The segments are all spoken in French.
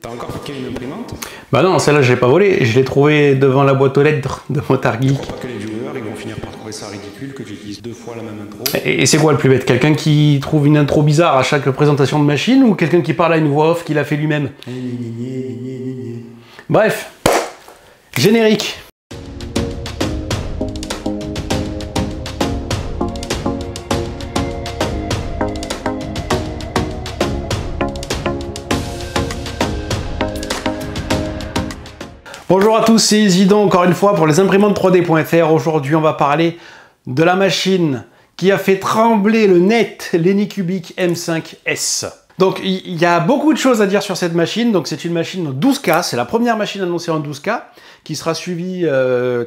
T'as encore piqué une imprimante? Bah non, celle-là, je l'ai pas volée. Je l'ai trouvée devant la boîte aux lettres de Motard Geek. Je crois pas que les viewers ils vont finir par trouver ça ridicule que j'utilise 2 fois la même intro. Et c'est quoi le plus bête? Quelqu'un qui trouve une intro bizarre à chaque présentation de machine ou quelqu'un qui parle à une voix off qu'il a fait lui-même? Bref, générique. Bonjour à tous, c'est Isidon encore une fois pour les imprimantes 3D.fr. Aujourd'hui, on va parler de la machine qui a fait trembler le net, l'Anycubic M5S. Donc, il y a beaucoup de choses à dire sur cette machine. Donc, c'est une machine en 12K. C'est la première machine annoncée en 12K qui sera suivie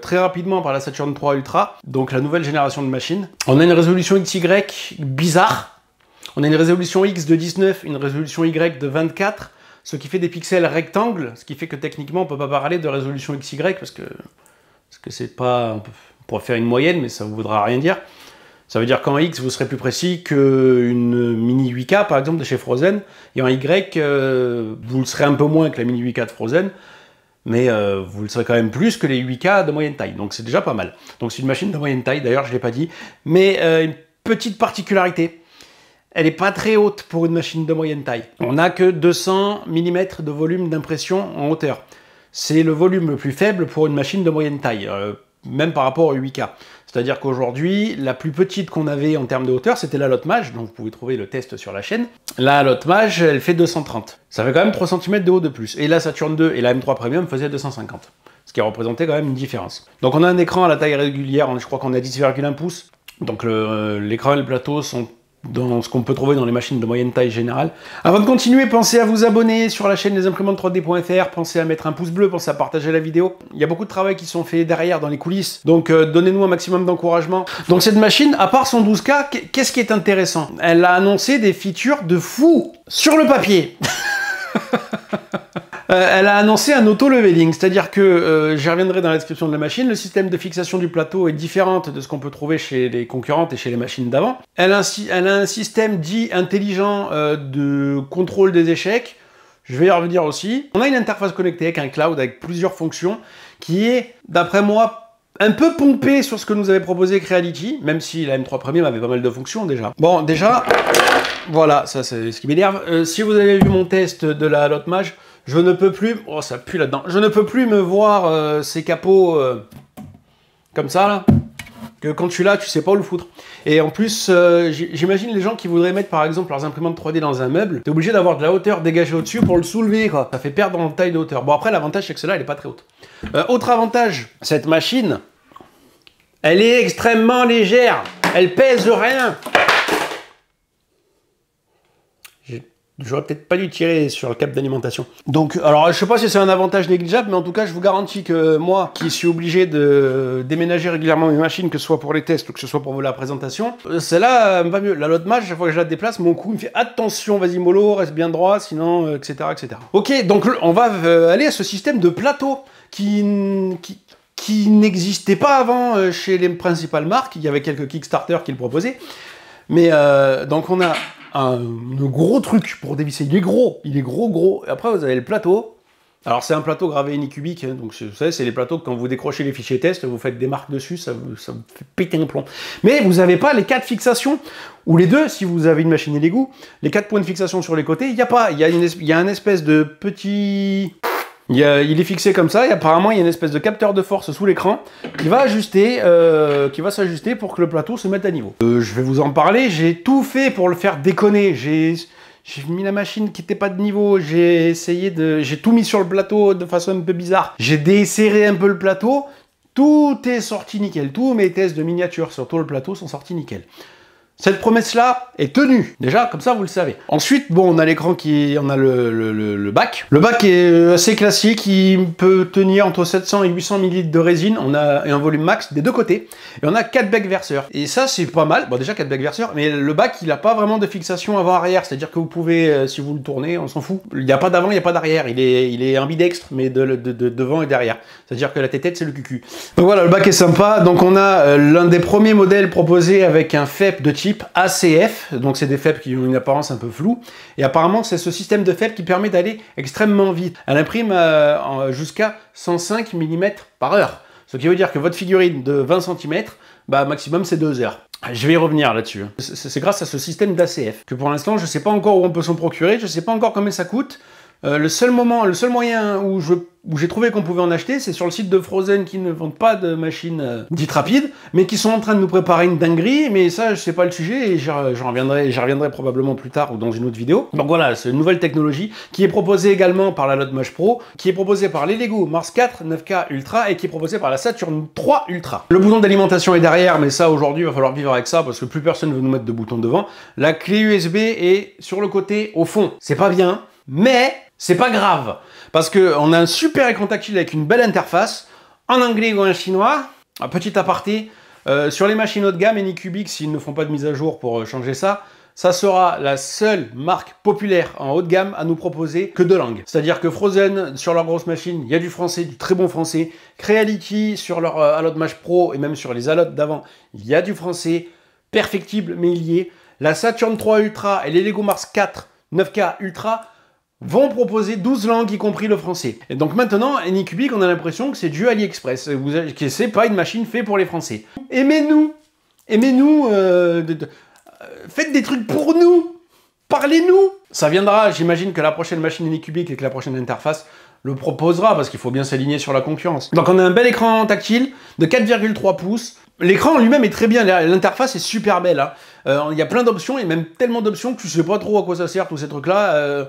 très rapidement par la Saturn 3 Ultra, donc la nouvelle génération de machines. On a une résolution XY bizarre. On a une résolution X de 19, une résolution Y de 24. Ce qui fait des pixels rectangles, ce qui fait que techniquement on ne peut pas parler de résolution XY parce que c'est pas... On pourrait faire une moyenne mais ça ne voudra rien dire. Ça veut dire qu'en X vous serez plus précis qu'une mini 8K par exemple de chez Frozen, et en Y vous le serez un peu moins que la mini 8K de Frozen, mais vous le serez quand même plus que les 8K de moyenne taille, donc c'est déjà pas mal. Donc c'est une machine de moyenne taille, d'ailleurs je ne l'ai pas dit, mais une petite particularité. Elle n'est pas très haute pour une machine de moyenne taille. On n'a que 200 mm de volume d'impression en hauteur. C'est le volume le plus faible pour une machine de moyenne taille, même par rapport au 8K. C'est-à-dire qu'aujourd'hui, la plus petite qu'on avait en termes de hauteur, c'était la Lotmage, donc vous pouvez trouver le test sur la chaîne. La Lotmage, elle fait 230. Ça fait quand même 3 cm de haut de plus. Et la Saturn 2 et la M3 Premium faisaient 250. Ce qui représentait quand même une différence. Donc on a un écran à la taille régulière, je crois qu'on a 10,1 pouces. Donc l'écran et le plateau sont dans ce qu'on peut trouver dans les machines de moyenne taille générale. Avant de continuer, pensez à vous abonner sur la chaîne des imprimantes 3D.fr, pensez à mettre un pouce bleu, pensez à partager la vidéo. Il y a beaucoup de travail qui sont faits derrière dans les coulisses, donc donnez-nous un maximum d'encouragement. Donc cette machine, à part son 12K, qu'est-ce qui est intéressant? Elle a annoncé des features de fou sur le papier. Elle a annoncé un auto-leveling, c'est-à-dire que, j'y reviendrai dans la description de la machine, le système de fixation du plateau est différent de ce qu'on peut trouver chez les concurrentes et chez les machines d'avant. Elle a un système dit intelligent de contrôle des échecs, je vais y revenir aussi. On a une interface connectée avec un cloud avec plusieurs fonctions qui est, d'après moi, un peu pompé sur ce que nous avait proposé Creality, même si la M3 Premium avait pas mal de fonctions déjà. Bon, déjà, voilà, ça c'est ce qui m'énerve. Si vous avez vu mon test de la Lotmage, je ne peux plus... Oh, ça pue là-dedans. Je ne peux plus me voir ces capots comme ça, là. Que quand tu l'as, tu sais pas où le foutre. Et en plus, j'imagine les gens qui voudraient mettre, par exemple, leurs imprimantes 3D dans un meuble, t'es obligé d'avoir de la hauteur dégagée au-dessus pour le soulever, quoi. Ça fait perdre en taille de hauteur. Bon, après, l'avantage, c'est que celle-là, elle est pas très haute. Autre avantage, cette machine, elle est extrêmement légère. Elle pèse rien. J'aurais peut-être pas dû tirer sur le câble d'alimentation. Donc, alors, je sais pas si c'est un avantage négligeable, mais en tout cas, je vous garantis que moi, qui suis obligé de déménager régulièrement mes machines, que ce soit pour les tests ou que ce soit pour la présentation, celle-là va mieux. La Lotmage, chaque fois que je la déplace, mon cou me fait attention, vas-y mollo, reste bien droit, sinon, etc., etc. Ok, donc on va aller à ce système de plateau qui n'existait pas avant chez les principales marques. Il y avait quelques Kickstarter qui le proposaient. Mais donc on a un gros truc pour dévisser. Il est gros, gros. Et après, vous avez le plateau. Alors, c'est un plateau gravé Anycubic. Hein, donc, vous savez, c'est les plateaux que quand vous décrochez les fichiers test, vous faites des marques dessus, ça vous fait péter un plomb. Mais vous n'avez pas les 4 fixations, ou les 2, si vous avez une machine égout. Les 4 points de fixation sur les côtés, il n'y a pas. Il y a un espèce de petit... Il est fixé comme ça, et apparemment il y a une espèce de capteur de force sous l'écran qui va s'ajuster pour que le plateau se mette à niveau. Je vais vous en parler, j'ai tout fait pour le faire déconner. J'ai mis la machine qui n'était pas de niveau, j'ai tout mis sur le plateau de façon un peu bizarre. J'ai desserré un peu le plateau, tout est sorti nickel. Tous mes tests de miniature sur tout le plateau sont sortis nickel. Cette promesse-là est tenue. Déjà, comme ça, vous le savez. Ensuite, bon, on a l'écran on a le bac. Le bac est assez classique. Il peut tenir entre 700 et 800 ml de résine. On a un volume max des deux côtés. Et on a 4 becs verseurs. Et ça, c'est pas mal. Bon, déjà, 4 becs verseurs. Mais le bac, il n'a pas vraiment de fixation avant-arrière. C'est-à-dire que vous pouvez, si vous le tournez, on s'en fout. Il n'y a pas d'avant, il n'y a pas d'arrière. Il est ambidextre, mais de devant et derrière. C'est-à-dire que la tête, c'est le cucu. Donc voilà, le bac est sympa. Donc on a l'un des premiers modèles proposés avec un FEP de type chip ACF, donc c'est des FEP qui ont une apparence un peu floue, et apparemment c'est ce système de FEP qui permet d'aller extrêmement vite. Elle imprime jusqu'à 105 mm par heure, ce qui veut dire que votre figurine de 20 cm, bah maximum c'est 2 heures. Je vais y revenir là-dessus. C'est grâce à ce système d'ACF que pour l'instant je ne sais pas encore où on peut s'en procurer, je ne sais pas encore combien ça coûte. Le seul moyen où j'ai trouvé qu'on pouvait en acheter, c'est sur le site de Frozen qui ne vendent pas de machines dites rapides, mais qui sont en train de nous préparer une dinguerie, mais ça, je sais pas le sujet, et j'y reviendrai probablement plus tard ou dans une autre vidéo. Donc voilà, c'est une nouvelle technologie qui est proposée également par la Lotmash Pro, qui est proposée par les Lego Mars 4 9K Ultra et qui est proposée par la Saturn 3 Ultra. Le bouton d'alimentation est derrière, mais ça, aujourd'hui, il va falloir vivre avec ça parce que plus personne ne veut nous mettre de bouton devant. La clé USB est sur le côté, au fond. C'est pas bien, mais c'est pas grave, parce qu'on a un super écran tactile avec une belle interface, en anglais ou en chinois. Un petit aparté, sur les machines haut de gamme, Anycubic, s'ils ne font pas de mise à jour pour changer ça, ça sera la seule marque populaire en haut de gamme à nous proposer que 2 langues. C'est-à-dire que Frozen, sur leur grosse machine, il y a du français, du très bon français. Creality, sur leur Lotmash Pro, et même sur les Alot d'avant, il y a du français, perfectible, mais il y est. La Saturn 3 Ultra et les Lego Mars 4 9K Ultra vont proposer 12 langues, y compris le français. Et donc maintenant, Anycubic, on a l'impression que c'est du AliExpress, que c'est pas une machine faite pour les Français. Aimez-nous, faites des trucs pour nous, parlez-nous. Ça viendra, j'imagine que la prochaine machine Anycubic et que la prochaine interface le proposera, parce qu'il faut bien s'aligner sur la concurrence. Donc on a un bel écran tactile de 4,3 pouces. L'écran lui-même est très bien, l'interface est super belle. Hein. Il y a plein d'options, et même tellement d'options que tu sais pas trop à quoi ça sert, tous ces trucs-là.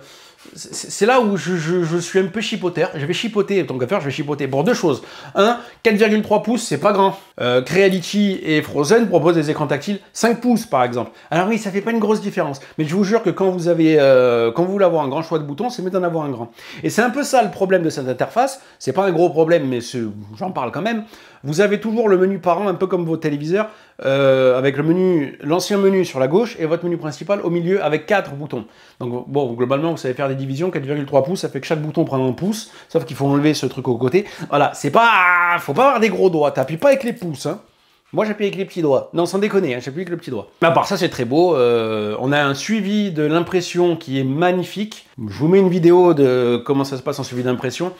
C'est là où je suis un peu chipoteur. Je vais chipoter, tant qu'à faire, je vais chipoter pour 2 choses. 1, 4,3 pouces, c'est pas grand. Creality et Frozen proposent des écrans tactiles 5 pouces, par exemple. Alors oui, ça fait pas une grosse différence. Mais je vous jure que quand vous voulez avoir un grand choix de boutons, c'est mieux d'en avoir un grand. Et c'est un peu ça le problème de cette interface. C'est pas un gros problème, mais j'en parle quand même. Vous avez toujours le menu parent, un peu comme vos téléviseurs, avec l'ancien menu sur la gauche et votre menu principal au milieu avec 4 boutons. Donc bon, globalement, vous savez faire des divisions, 4,3 pouces, ça fait que chaque bouton prend 1 pouce, sauf qu'il faut enlever ce truc au côté. Voilà, faut pas avoir des gros doigts, t'appuies pas avec les pouces, hein. Moi j'appuie avec les petits doigts. Non, sans déconner, hein, j'appuie avec le petit doigt. À part ça, c'est très beau. On a un suivi de l'impression qui est magnifique. Je vous mets une vidéo de comment ça se passe en suivi d'impression.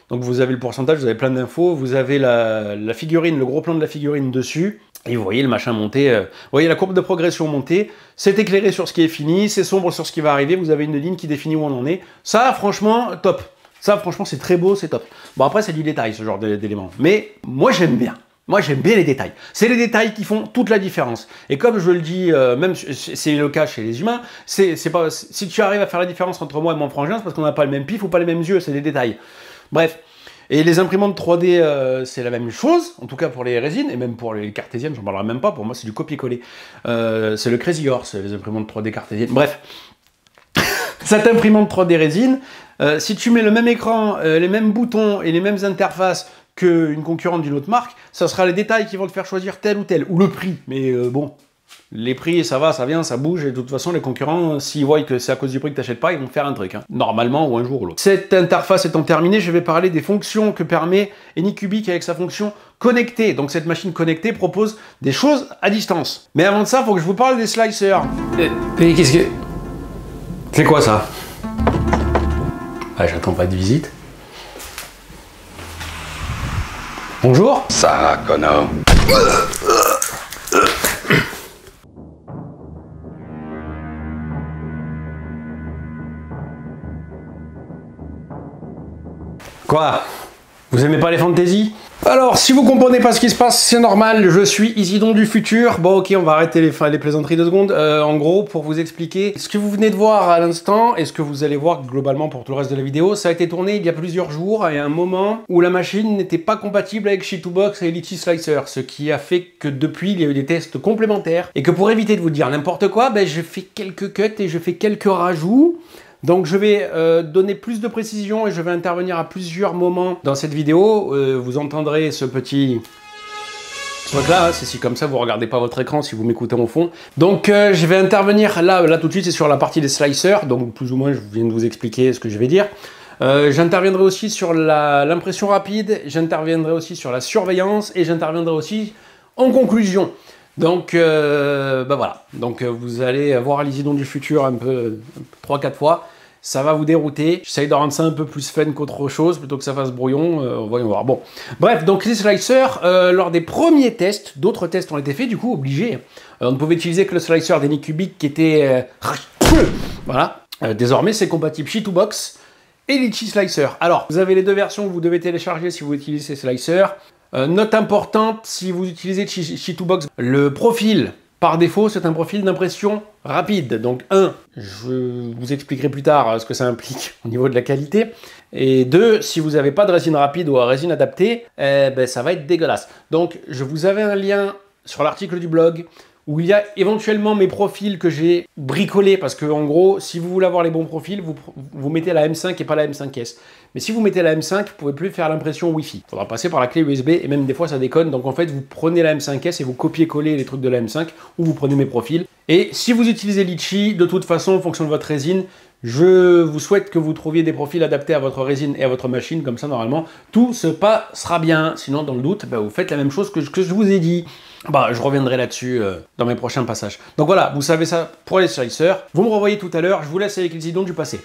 Donc vous avez le pourcentage, vous avez plein d'infos, vous avez la figurine, le gros plan de la figurine dessus, et vous voyez le machin monter, vous voyez la courbe de progression monter, c'est éclairé sur ce qui est fini, c'est sombre sur ce qui va arriver, vous avez une ligne qui définit où on en est. Ça, franchement, top. Ça, franchement, c'est très beau, c'est top. Bon, après, c'est du détail, ce genre d'éléments. Mais moi, j'aime bien. Moi, j'aime bien les détails. C'est les détails qui font toute la différence. Et comme je le dis, même c'est le cas chez les humains, c'est pas, si tu arrives à faire la différence entre moi et mon frangin, c'est parce qu'on n'a pas le même pif ou pas les mêmes yeux, c'est des détails. Bref. Et les imprimantes 3D, c'est la même chose, en tout cas pour les résines, et même pour les cartésiennes, j'en parlerai même pas, pour moi c'est du copier-coller. C'est le Crazy Horse, les imprimantes 3D cartésiennes. Bref, cette imprimante 3D résine, si tu mets le même écran, les mêmes boutons et les mêmes interfaces qu'une concurrente d'une autre marque, ça sera les détails qui vont te faire choisir tel ou tel, ou le prix, mais bon... Les prix, ça va, ça vient, ça bouge, et de toute façon, les concurrents, s'ils voient que c'est à cause du prix que tu n'achètes pas, ils vont faire un truc, hein. Normalement, ou un jour ou l'autre. Cette interface étant terminée, je vais parler des fonctions que permet Anycubic avec sa fonction connectée. Donc cette machine connectée propose des choses à distance. Mais avant de ça, il faut que je vous parle des slicers. Mais qu'est-ce que... C'est quoi ça? Ah, j'attends pas de visite. Bonjour. Sarah Connor. Quoi? Vous aimez pas les fantaisies? Alors, si vous comprenez pas ce qui se passe, c'est normal, je suis Isidon du futur. Bon, ok, on va arrêter les plaisanteries 2 secondes. En gros, pour vous expliquer, ce que vous venez de voir à l'instant, et ce que vous allez voir globalement pour tout le reste de la vidéo, ça a été tourné il y a plusieurs jours, et à un moment où la machine n'était pas compatible avec Ship2Box et Elite Slicer, ce qui a fait que depuis, il y a eu des tests complémentaires, et que pour éviter de vous dire n'importe quoi, ben, je fais quelques cuts et je fais quelques rajouts. Donc je vais donner plus de précision et je vais intervenir à plusieurs moments dans cette vidéo. Vous entendrez ce petit truc là, c'est si comme ça vous regardez pas votre écran si vous m'écoutez au fond. Donc je vais intervenir là tout de suite, c'est sur la partie des slicers, donc plus ou moins je viens de vous expliquer ce que je vais dire. J'interviendrai aussi sur l'impression rapide, j'interviendrai aussi sur la surveillance et j'interviendrai aussi en conclusion. Donc, bah voilà. Donc, vous allez voir l'Isidon du futur un peu 3-4 fois. Ça va vous dérouter. J'essaye de rendre ça un peu plus fun qu'autre chose, plutôt que ça fasse brouillon. Voyons voir. Bon, bref, donc les slicers, lors des premiers tests, d'autres tests ont été faits, du coup, obligés. On ne pouvait utiliser que le slicer d'Anycubic qui était... voilà. Désormais, c'est compatible Shi2Box et Litchi Slicer. Alors, vous avez les deux versions que vous devez télécharger si vous utilisez ces slicers. Note importante, si vous utilisez Shi2Box, le profil... Par défaut, c'est un profil d'impression rapide. Donc, je vous expliquerai plus tard ce que ça implique au niveau de la qualité. Et 2, si vous n'avez pas de résine rapide ou résine adaptée, ça va être dégueulasse. Donc, je vous avais un lien sur l'article du blog où il y a éventuellement mes profils que j'ai bricolés, parce que en gros, si vous voulez avoir les bons profils, vous mettez la M5 et pas la M5S. Mais si vous mettez la M5, vous ne pouvez plus faire l'impression Wi-Fi. Il faudra passer par la clé USB, et même des fois ça déconne. Donc en fait, vous prenez la M5S et vous copiez-collez les trucs de la M5, ou vous prenez mes profils. Et si vous utilisez Litchi, de toute façon, en fonction de votre résine, je vous souhaite que vous trouviez des profils adaptés à votre résine et à votre machine, comme ça normalement, tout se passera bien. Sinon, dans le doute, vous faites la même chose que je vous ai dit. Je reviendrai là-dessus dans mes prochains passages. Donc voilà, vous savez ça pour les slicers. Vous me revoyez tout à l'heure, je vous laisse avec les idons du passé.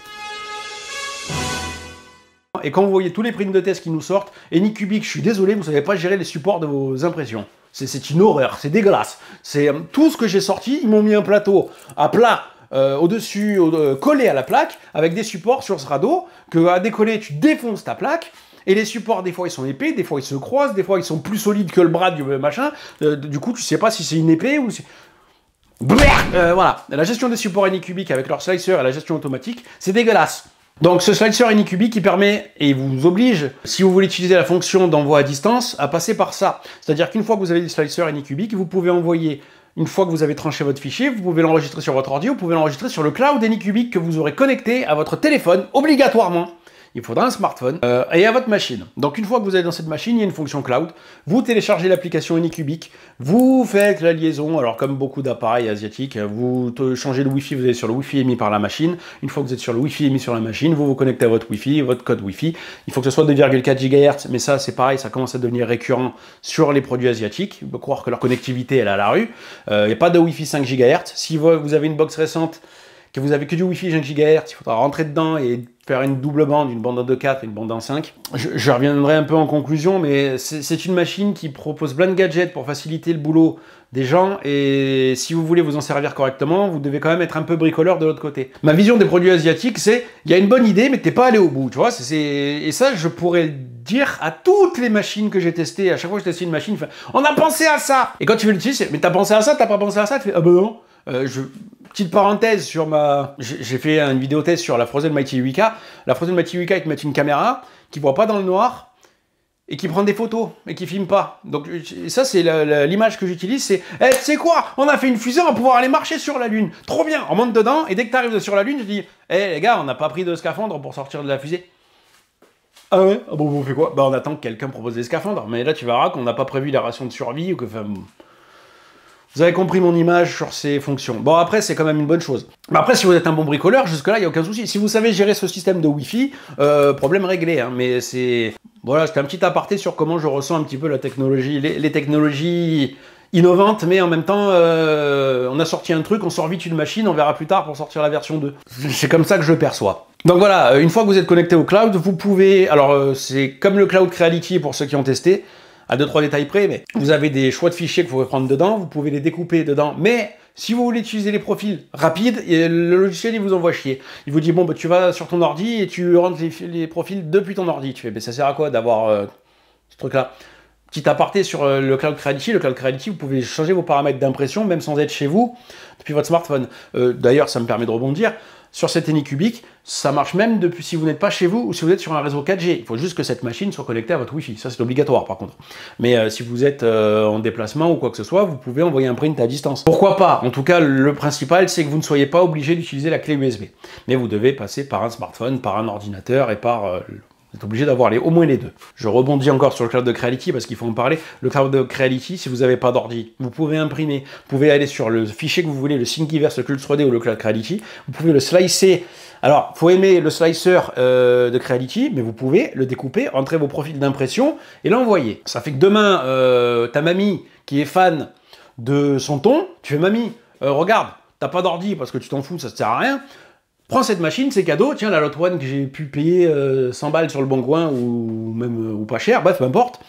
Et quand vous voyez tous les prints de test qui nous sortent, Anycubic, je suis désolé, vous ne savez pas gérer les supports de vos impressions. C'est une horreur, c'est dégueulasse. C'est tout ce que j'ai sorti, ils m'ont mis un plateau à plat, au-dessus, collé à la plaque, avec des supports sur ce radeau, que à décoller, tu défonces ta plaque. Et les supports, des fois, ils sont épais, des fois, ils se croisent, des fois, ils sont plus solides que le bras du machin. Du coup, tu sais pas si c'est une épée ou si... voilà. La gestion des supports Anycubic avec leur slicer et la gestion automatique, c'est dégueulasse. Donc, ce slicer Anycubic, il permet, et il vous oblige, si vous voulez utiliser la fonction d'envoi à distance, à passer par ça. C'est-à-dire qu'une fois que vous avez des slicers Anycubic, vous pouvez envoyer... Une fois que vous avez tranché votre fichier, vous pouvez l'enregistrer sur votre ordi, vous pouvez l'enregistrer sur le cloud Anycubic que vous aurez connecté à votre téléphone, obligatoirement. Il faudra un smartphone et à votre machine. Donc une fois que vous êtes dans cette machine, il y a une fonction cloud. Vous téléchargez l'application Anycubic, vous faites la liaison, alors comme beaucoup d'appareils asiatiques, vous changez le Wi-Fi, vous allez sur le Wi-Fi émis par la machine. Une fois que vous êtes sur le Wi-Fi émis sur la machine, vous vous connectez à votre Wi-Fi, votre code Wi-Fi. Il faut que ce soit 2,4 GHz, mais ça c'est pareil, ça commence à devenir récurrent sur les produits asiatiques. Il faut croire que leur connectivité elle est à la rue. Il n'y a pas de Wi-Fi 5 GHz. Si vous avez une box récente, que vous avez que du Wi-Fi 5 GHz, il faudra rentrer dedans et faire une double bande, une bande en 2.4 et une bande en 5. Je reviendrai un peu en conclusion, mais c'est une machine qui propose plein de gadgets pour faciliter le boulot des gens, et si vous voulez vous en servir correctement, vous devez quand même être un peu bricoleur de l'autre côté. Ma vision des produits asiatiques, c'est, il y a une bonne idée, mais t'es pas allé au bout, tu vois, et ça, je pourrais le dire à toutes les machines que j'ai testées. À chaque fois que je testais une machine, on a pensé à ça. Et quand tu veux l'utiliser, mais t'as pensé à ça, t'as pas pensé à ça, tu fais, ah ben non. Petite parenthèse sur j'ai fait une vidéo test sur la Frozen Mighty 8K. La Frozen Mighty 8K, ils te mettent une caméra qui voit pas dans le noir et qui prend des photos et qui filme pas. Donc ça, c'est l'image que j'utilise, c'est tu sais quoi, on a fait une fusée, on va pouvoir aller marcher sur la Lune. Trop bien, on monte dedans et dès que tu arrives sur la Lune, je dis les gars, on n'a pas pris de scaphandre pour sortir de la fusée. Ah ouais? Ah bon, on fait quoi? On attend que quelqu'un propose des scaphandres. Mais là, tu verras qu'on n'a pas prévu la ration de survie ou que... Vous avez compris mon image sur ces fonctions. Bon, après, c'est quand même une bonne chose. Mais après, si vous êtes un bon bricoleur, jusque-là, il n'y a aucun souci. Si vous savez gérer ce système de Wi-Fi, problème réglé. Hein. Mais c'est... Voilà, c'était un petit aparté sur comment je ressens un petit peu la technologie, les technologies innovantes, mais en même temps, on a sorti un truc, on sort vite une machine, on verra plus tard pour sortir la version 2. C'est comme ça que je le perçois. Donc voilà, une fois que vous êtes connecté au cloud, vous pouvez... Alors, c'est comme le Cloud Creality pour ceux qui ont testé, à 2-3 détails près, mais vous avez des choix de fichiers que vous pouvez prendre dedans, vous pouvez les découper dedans, mais si vous voulez utiliser les profils rapides, le logiciel il vous envoie chier. Il vous dit bon tu vas sur ton ordi et tu rentres les profils depuis ton ordi. Tu fais mais ça sert à quoi d'avoir ce truc là? Petit aparté sur le Cloud Creality. Le Cloud Creality, vous pouvez changer vos paramètres d'impression même sans être chez vous depuis votre smartphone. D'ailleurs, ça me permet de rebondir. Sur cet Anycubic, ça marche même depuis si vous n'êtes pas chez vous ou si vous êtes sur un réseau 4G. Il faut juste que cette machine soit connectée à votre Wi-Fi. Ça, c'est obligatoire par contre. Mais si vous êtes en déplacement ou quoi que ce soit, vous pouvez envoyer un print à distance. Pourquoi pas? En tout cas, le principal, c'est que vous ne soyez pas obligé d'utiliser la clé USB. Mais vous devez passer par un smartphone, par un ordinateur et par... Vous êtes obligé d'avoir au moins les deux. Je rebondis encore sur le Cloud Creality parce qu'il faut en parler. Le Cloud Creality, si vous n'avez pas d'ordi, vous pouvez imprimer. Vous pouvez aller sur le fichier que vous voulez, le Thingiverse, le Cult 3D ou le Cloud Creality. Vous pouvez le slicer. Alors, il faut aimer le slicer de Creality, mais vous pouvez le découper, entrer vos profils d'impression et l'envoyer. Ça fait que demain, ta mamie qui est fan de son ton, tu fais mamie, regarde, t'as pas d'ordi parce que tu t'en fous, ça te sert à rien. Prends cette machine, c'est cadeau, tiens la Lot One que j'ai pu payer 100 balles sur le bon coin ou même ou pas cher, bref, peu importe.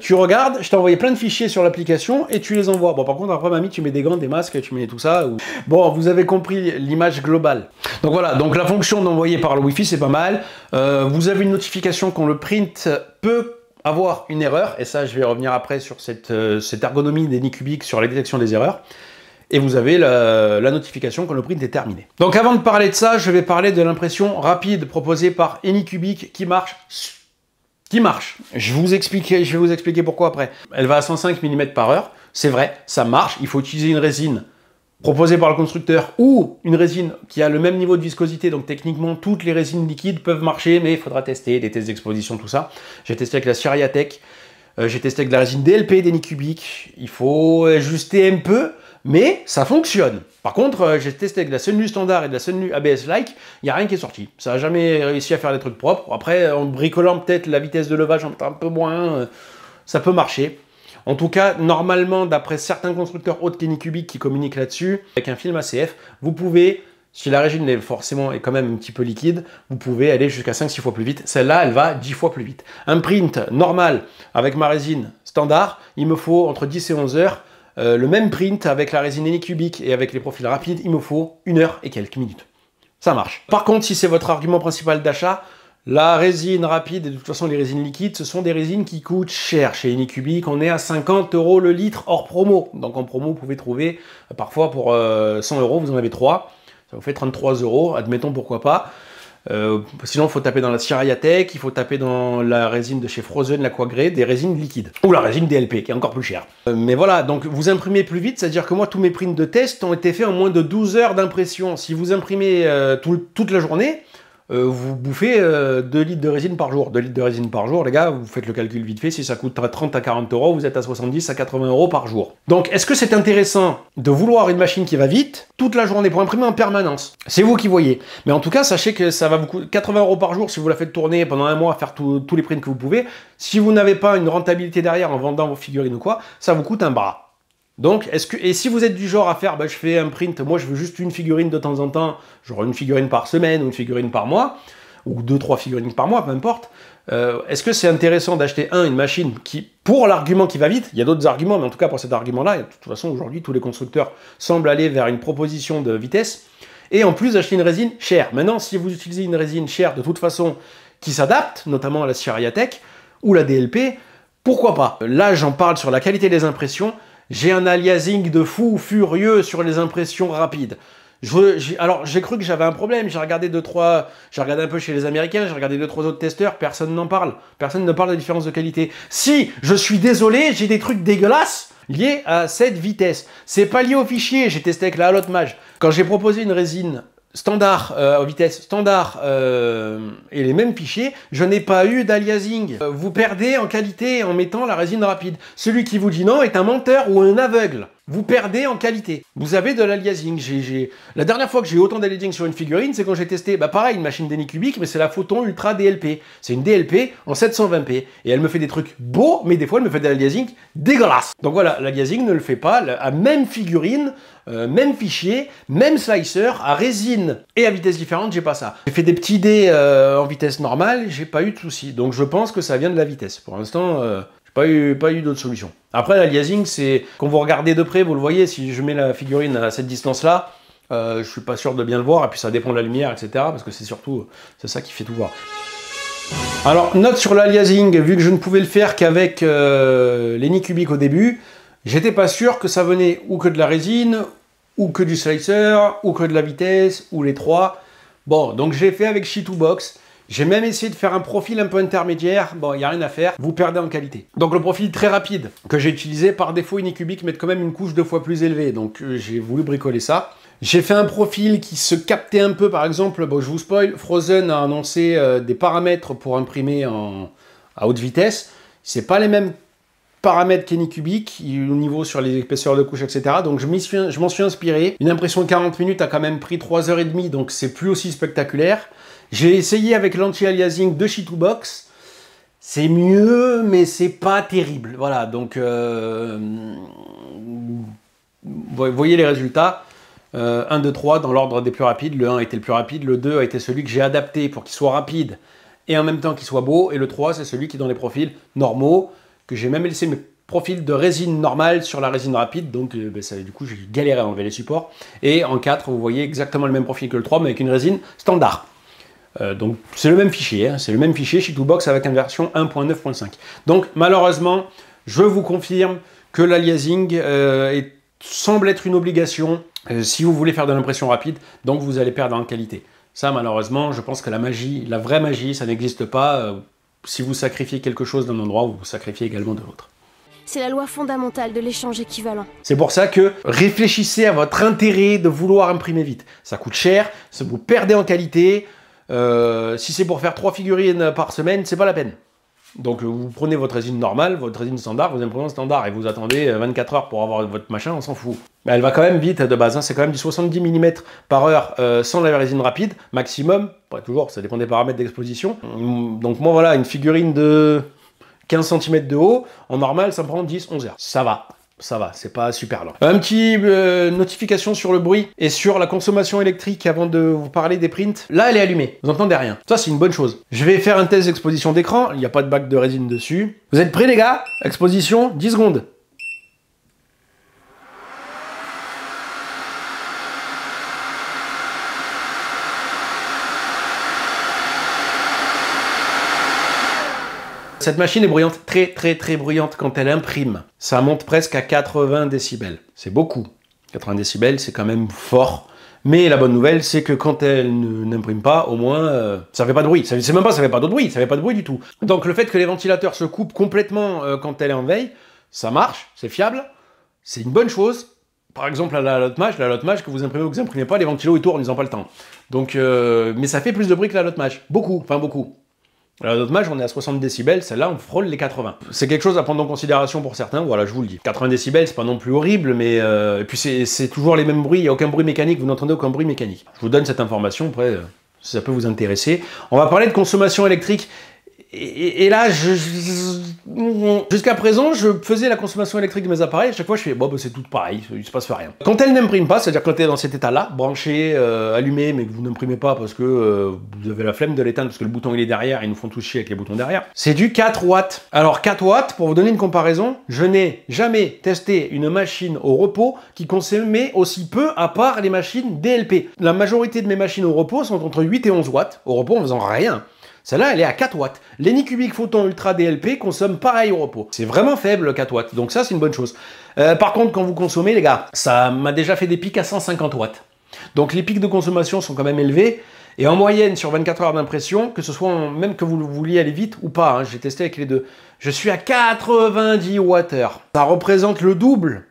Tu regardes, je t'ai envoyé plein de fichiers sur l'application et tu les envoies. Bon, par contre, après, mamie, tu mets des gants, des masques, tu mets tout ça. Ou... Bon, vous avez compris l'image globale. Donc voilà, donc la fonction d'envoyer par le Wi-Fi, c'est pas mal. Vous avez une notification quand le print peut avoir une erreur. Et ça, je vais revenir après sur cette ergonomie d'Anycubic sur la détection des erreurs. Et vous avez la notification quand le print est terminé. Donc avant de parler de ça, je vais parler de l'impression rapide proposée par Anycubic qui marche. Je vais vous expliquer pourquoi après. Elle va à 105 mm par heure, c'est vrai, ça marche. Il faut utiliser une résine proposée par le constructeur ou une résine qui a le même niveau de viscosité. Donc techniquement, toutes les résines liquides peuvent marcher, mais il faudra tester, des tests d'exposition, tout ça. J'ai testé avec la Syriatech, j'ai testé avec la résine DLP d'Anycubic. Il faut ajuster un peu, mais ça fonctionne. Par contre, j'ai testé avec la Sunlu standard et de la Sunlu ABS-like, il n'y a rien qui est sorti. Ça n'a jamais réussi à faire des trucs propres. Après, en bricolant peut-être la vitesse de levage un peu moins, ça peut marcher. En tout cas, normalement, d'après certains constructeurs autres qu'Anycubic qui communiquent là-dessus, avec un film ACF, vous pouvez, si la résine est forcément quand même un petit peu liquide, vous pouvez aller jusqu'à 5-6 fois plus vite. Celle-là, elle va 10 fois plus vite. Un print normal avec ma résine standard, il me faut entre 10 et 11 heures. Le même print avec la résine Anycubic et avec les profils rapides, il me faut 1 heure et quelques minutes. Ça marche. Par contre, si c'est votre argument principal d'achat, la résine rapide et de toute façon les résines liquides, ce sont des résines qui coûtent cher. Chez Anycubic, on est à 50 € le litre hors promo. Donc en promo, vous pouvez trouver parfois pour 100 €, vous en avez 3. Ça vous fait 33 €, admettons pourquoi pas. Sinon, il faut taper dans la Syriatech, il faut taper dans la résine de chez Frozen, l'Aquagré, des résines liquides. Ou la résine DLP, qui est encore plus chère. Mais voilà, donc vous imprimez plus vite, c'est-à-dire que moi, tous mes prints de test ont été faits en moins de 12 heures d'impression. Si vous imprimez toute la journée, vous bouffez 2 litres de résine par jour. 2 litres de résine par jour, les gars, vous faites le calcul vite fait, si ça coûte 30 à 40 €, vous êtes à 70 à 80 € par jour. Donc, est-ce que c'est intéressant de vouloir une machine qui va vite toute la journée pour imprimer en permanence? C'est vous qui voyez. Mais en tout cas, sachez que ça va vous coûter 80 € par jour si vous la faites tourner pendant un mois, faire tous les prints que vous pouvez. Si vous n'avez pas une rentabilité derrière en vendant vos figurines ou quoi, ça vous coûte un bras. Donc, et si vous êtes du genre à faire, je fais un print, moi je veux juste une figurine de temps en temps, genre une figurine par semaine ou une figurine par mois, ou 2-3 figurines par mois, peu importe, est-ce que c'est intéressant d'acheter une machine qui, pour l'argument qui va vite, il y a d'autres arguments, mais en tout cas pour cet argument-là, de toute façon aujourd'hui tous les constructeurs semblent aller vers une proposition de vitesse, et en plus d'acheter une résine chère. Maintenant, si vous utilisez une résine chère de toute façon qui s'adapte, notamment à la Syriatech ou la DLP, pourquoi pas? Là, j'en parle sur la qualité des impressions. J'ai un aliasing de fou furieux sur les impressions rapides. Alors, j'ai cru que j'avais un problème. J'ai regardé un peu chez les Américains, j'ai regardé 2-3 autres testeurs, personne n'en parle. Personne ne parle de la différence de qualité. Si, je suis désolé, j'ai des trucs dégueulasses liés à cette vitesse. C'est pas lié au fichier, j'ai testé avec la Halotmage. Quand j'ai proposé une résine standard, vitesse standard et les mêmes fichiers, je n'ai pas eu d'aliasing. Vous perdez en qualité en mettant la résine rapide. Celui qui vous dit non est un menteur ou un aveugle. Vous perdez en qualité. Vous avez de l'aliasing. La dernière fois que j'ai eu autant d'aliasing sur une figurine, c'est quand j'ai testé, pareil, une machine d'Anycubic, mais c'est la Photon Ultra DLP. C'est une DLP en 720p. Et elle me fait des trucs beaux, mais des fois elle me fait de l'aliasing dégueulasse. Donc voilà, l'aliasing ne le fait pas. À même figurine, même fichier, même slicer, à résine et à vitesse différente, j'ai pas ça. J'ai fait des petits dés en vitesse normale, j'ai pas eu de soucis. Donc je pense que ça vient de la vitesse. Pour l'instant, pas eu d'autre solution. Après, l'aliasing, c'est quand vous regardez de près, vous le voyez, si je mets la figurine à cette distance-là, je suis pas sûr de bien le voir, et puis ça dépend de la lumière, etc. Parce que c'est surtout, c'est ça qui fait tout voir. Alors, note sur l'aliasing, vu que je ne pouvais le faire qu'avec l'Anycubic au début, j'étais pas sûr que ça venait ou que de la résine, ou que du slicer, ou que de la vitesse, ou les trois. Bon, donc j'ai fait avec She2Box. J'ai même essayé de faire un profil un peu intermédiaire. Bon, il n'y a rien à faire, vous perdez en qualité. Donc le profil très rapide que j'ai utilisé, par défaut Anycubic met quand même une couche 2 fois plus élevée. Donc j'ai voulu bricoler ça. J'ai fait un profil qui se captait un peu, par exemple, bon, je vous spoil, Frozen a annoncé des paramètres pour imprimer à haute vitesse. C'est pas les mêmes paramètres qu'Anycubic, au niveau sur les épaisseurs de couche, etc. Donc je m'en suis inspiré. Une impression de 40 minutes a quand même pris 3h30, donc c'est plus aussi spectaculaire. J'ai essayé avec l'anti-aliasing de She2Box, C'est mieux, mais c'est pas terrible. Voilà, donc vous voyez les résultats. 1, 2, 3 dans l'ordre des plus rapides. Le 1 a été le plus rapide, le 2 a été celui que j'ai adapté pour qu'il soit rapide et en même temps qu'il soit beau. Et le 3, c'est celui qui est dans les profils normaux, que j'ai même laissé mes profils de résine normale sur la résine rapide. Donc du coup, j'ai galéré à enlever les supports. Et en 4, vous voyez exactement le même profil que le 3, mais avec une résine standard. Donc c'est le même fichier, hein, c'est le même fichier chez Toolbox avec une version 1.9.5. Donc malheureusement, je vous confirme que l'aliasing semble être une obligation si vous voulez faire de l'impression rapide, donc vous allez perdre en qualité. Ça malheureusement, je pense que la magie, la vraie magie, ça n'existe pas. Si vous sacrifiez quelque chose d'un endroit, vous sacrifiez également de l'autre. C'est la loi fondamentale de l'échange équivalent. C'est pour ça que réfléchissez à votre intérêt de vouloir imprimer vite. Ça coûte cher, ça vous perdez en qualité. Si c'est pour faire 3 figurines par semaine, c'est pas la peine. Donc vous prenez votre résine normale, votre résine standard, vous imprimez en standard et vous attendez 24 heures pour avoir votre machin, on s'en fout. Mais elle va quand même vite de base, hein, c'est quand même du 70 mm par heure sans la résine rapide, maximum, pas toujours, ça dépend des paramètres d'exposition. Donc moi voilà, une figurine de 15 cm de haut, en normal ça me prend 10-11 heures. Ça va. Ça va, c'est pas super lent. Un petit notification sur le bruit et sur la consommation électrique avant de vous parler des prints. Là, elle est allumée, vous n'entendez rien. Ça, c'est une bonne chose. Je vais faire un test d'exposition d'écran, il n'y a pas de bac de résine dessus. Vous êtes prêts, les gars? Exposition, 10 secondes. Cette machine est bruyante, très bruyante quand elle imprime. Ça monte presque à 80 décibels. C'est beaucoup. 80 décibels, c'est quand même fort. Mais la bonne nouvelle, c'est que quand elle n'imprime pas, au moins, ça fait pas de bruit. C'est même pas, ça fait pas de bruit, ça fait pas de bruit du tout. Donc le fait que les ventilateurs se coupent complètement quand elle est en veille, ça marche, c'est fiable, c'est une bonne chose. Par exemple, à la Lotmage, que vous imprimez ou que vous imprimez pas, les ventilos ils tournent, ils n'ont pas le temps. Donc, mais ça fait plus de bruit que la Lotmage. Beaucoup, enfin beaucoup. Alors, notre match, on est à 60 décibels, celle-là, on frôle les 80. C'est quelque chose à prendre en considération pour certains, voilà, je vous le dis. 80 décibels, c'est pas non plus horrible, mais et puis c'est toujours les mêmes bruits, il n'y a aucun bruit mécanique, vous n'entendez aucun bruit mécanique. Je vous donne cette information, après, si ça peut vous intéresser. On va parler de consommation électrique. Et là, jusqu'à présent, je faisais la consommation électrique de mes appareils. À chaque fois, je fais, bon, bah, c'est tout pareil, il se passe rien. Quand elle n'imprime pas, c'est-à-dire quand elle est dans cet état-là, branché, allumé, mais que vous n'imprimez pas parce que vous avez la flemme de l'éteindre, parce que le bouton il est derrière, ils nous font tous chier avec les boutons derrière. C'est du 4 watts. Alors 4 watts, pour vous donner une comparaison, je n'ai jamais testé une machine au repos qui consommait aussi peu, à part les machines DLP. La majorité de mes machines au repos sont entre 8 et 11 watts, au repos en faisant rien. Celle-là, elle est à 4 watts. L'Anycubic Photon Ultra DLP consomme pareil au repos. C'est vraiment faible, le 4 watts. Donc ça, c'est une bonne chose. Par contre, quand vous consommez, les gars, ça m'a déjà fait des pics à 150 watts. Donc les pics de consommation sont quand même élevés. Et en moyenne, sur 24 heures d'impression, que ce soit même que vous vouliez aller vite ou pas, hein, j'ai testé avec les deux, je suis à 90 Wh. Ça représente le double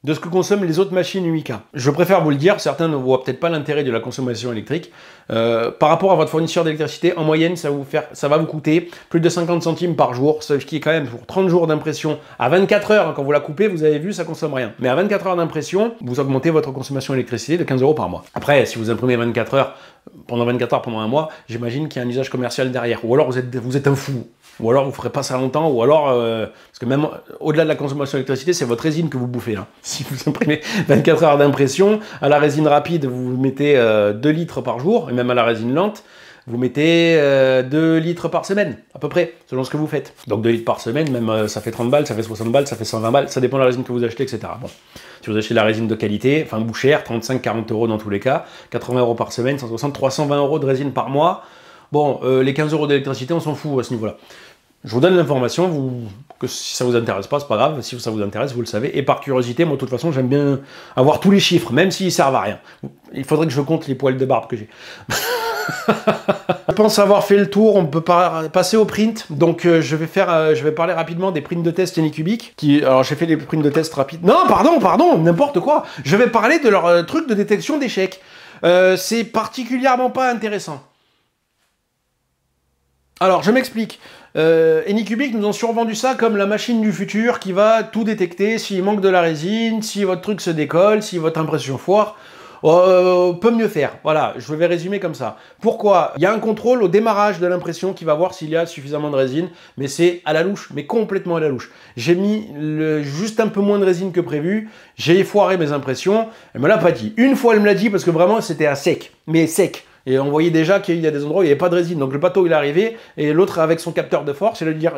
de ce que consomment les autres machines UIK. Je préfère vous le dire, certains ne voient peut-être pas l'intérêt de la consommation électrique. Par rapport à votre fournisseur d'électricité, en moyenne, ça va vous coûter plus de 50 centimes par jour, ce qui est quand même pour 30 jours d'impression. À 24 heures, hein, quand vous la coupez, vous avez vu, ça consomme rien. Mais à 24 heures d'impression, vous augmentez votre consommation d'électricité de 15 € par mois. Après, si vous imprimez 24 heures, pendant 24 heures pendant un mois, j'imagine qu'il y a un usage commercial derrière. Ou alors vous êtes un fou. Ou alors vous ne ferez pas ça longtemps, ou alors, parce que même au-delà de la consommation d'électricité, c'est votre résine que vous bouffez là. Si vous imprimez 24 heures d'impression, à la résine rapide, vous mettez 2 litres par jour, et même à la résine lente, vous mettez 2 litres par semaine, à peu près, selon ce que vous faites. Donc 2 litres par semaine, même ça fait 30 balles, ça fait 60 balles, ça fait 120 balles, ça dépend de la résine que vous achetez, etc. Bon. Si vous achetez de la résine de qualité, enfin bout cher, 35-40 € dans tous les cas, 80 € par semaine, 160, 320 € de résine par mois. Bon, les 15 € d'électricité, on s'en fout à ce niveau-là. Je vous donne l'information, que si ça vous intéresse pas, c'est pas grave, si ça vous intéresse, vous le savez. Et par curiosité, moi de toute façon, j'aime bien avoir tous les chiffres, même s'ils servent à rien. Il faudrait que je compte les poils de barbe que j'ai. Je pense avoir fait le tour, on peut passer au print. Donc je vais parler rapidement des prints de test Anycubic. Alors j'ai fait des prints de test rapides. Non, pardon, n'importe quoi. Je vais parler de leur truc de détection d'échecs. C'est particulièrement pas intéressant. Alors je m'explique. Anycubic nous ont survendu ça comme la machine du futur qui va tout détecter s'il manque de la résine, si votre truc se décolle, si votre impression foire. peut mieux faire. Voilà, je vais résumer comme ça. Pourquoi? Il y a un contrôle au démarrage de l'impression qui va voir s'il y a suffisamment de résine, mais c'est à la louche, mais complètement à la louche. J'ai mis juste un peu moins de résine que prévu, j'ai foiré mes impressions, elle me l'a pas dit. Une fois, elle me l'a dit parce que vraiment, c'était à sec, mais sec. Et on voyait déjà qu'il y a des endroits où il n'y avait pas de résine. Donc le bateau, il est arrivé, et l'autre, avec son capteur de force, il va lui dire...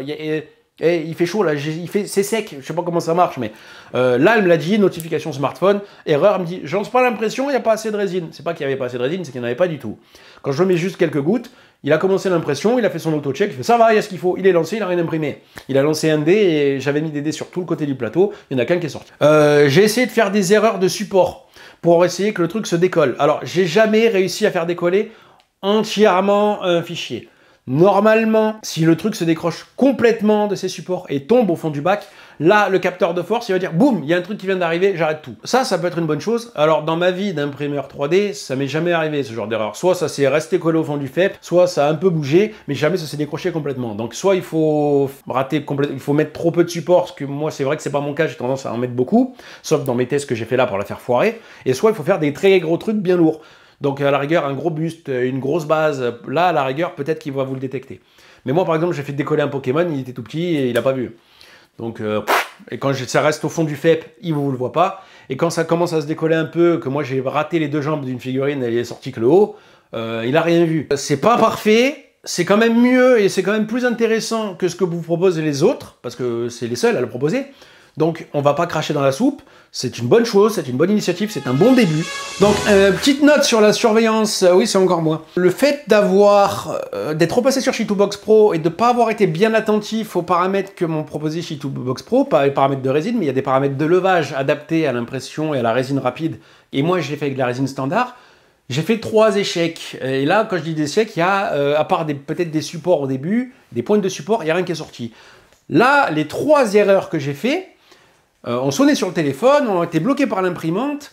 il fait chaud là, c'est sec, je sais pas comment ça marche, mais là elle me l'a dit, notification smartphone, erreur, elle me dit, je lance pas l'impression, il n'y a pas assez de résine. C'est pas qu'il n'y avait pas assez de résine, c'est qu'il n'y en avait pas du tout. Quand je mets juste quelques gouttes, il a commencé l'impression, il a fait son auto-check, il fait ça va, il y a ce qu'il faut, il est lancé, il a rien imprimé. Il a lancé un dé et j'avais mis des dés sur tout le côté du plateau, il n'y en a qu'un qui est sorti. J'ai essayé de faire des erreurs de support pour essayer que le truc se décolle. Alors j'ai jamais réussi à faire décoller entièrement un fichier. Normalement, si le truc se décroche complètement de ses supports et tombe au fond du bac, là, le capteur de force, il va dire « Boum, il y a un truc qui vient d'arriver, j'arrête tout ». Ça peut être une bonne chose. Alors, dans ma vie d'imprimeur 3D, ça m'est jamais arrivé, ce genre d'erreur. Soit ça s'est resté collé au fond du FEP, soit ça a un peu bougé, mais jamais ça s'est décroché complètement. Donc, soit il faut rater complètement, il faut mettre trop peu de support, parce que moi, c'est vrai que c'est pas mon cas, j'ai tendance à en mettre beaucoup, sauf dans mes tests que j'ai fait là pour la faire foirer. Et soit il faut faire des très gros trucs bien lourds. Donc à la rigueur, un gros buste, une grosse base, là à la rigueur, peut-être qu'il va vous le détecter. Mais moi par exemple, j'ai fait décoller un Pokémon, il était tout petit et il n'a pas vu. Donc, et quand ça reste au fond du FEP, il ne vous le voit pas. Et quand ça commence à se décoller un peu, que moi j'ai raté les deux jambes d'une figurine, elle est sortie que le haut, il n'a rien vu. C'est pas parfait, c'est quand même mieux et c'est quand même plus intéressant que ce que vous proposent les autres, parce que c'est les seuls à le proposer. Donc on va pas cracher dans la soupe, c'est une bonne chose, c'est une bonne initiative, c'est un bon début. Donc petite note sur la surveillance, oui c'est encore moi. Le fait d'être repassé sur Shitoobox Pro et de ne pas avoir été bien attentif aux paramètres que m'ont proposé Shitoobox Pro, pas les paramètres de résine, mais il y a des paramètres de levage adaptés à l'impression et à la résine rapide, et moi je l'ai fait avec la résine standard, j'ai fait 3 échecs. Et là quand je dis des échecs, il y a, à part peut-être des supports au début, des pointes de support, il n'y a rien qui est sorti. Là, les 3 erreurs que j'ai fait, on sonnait sur le téléphone, on était bloqué par l'imprimante,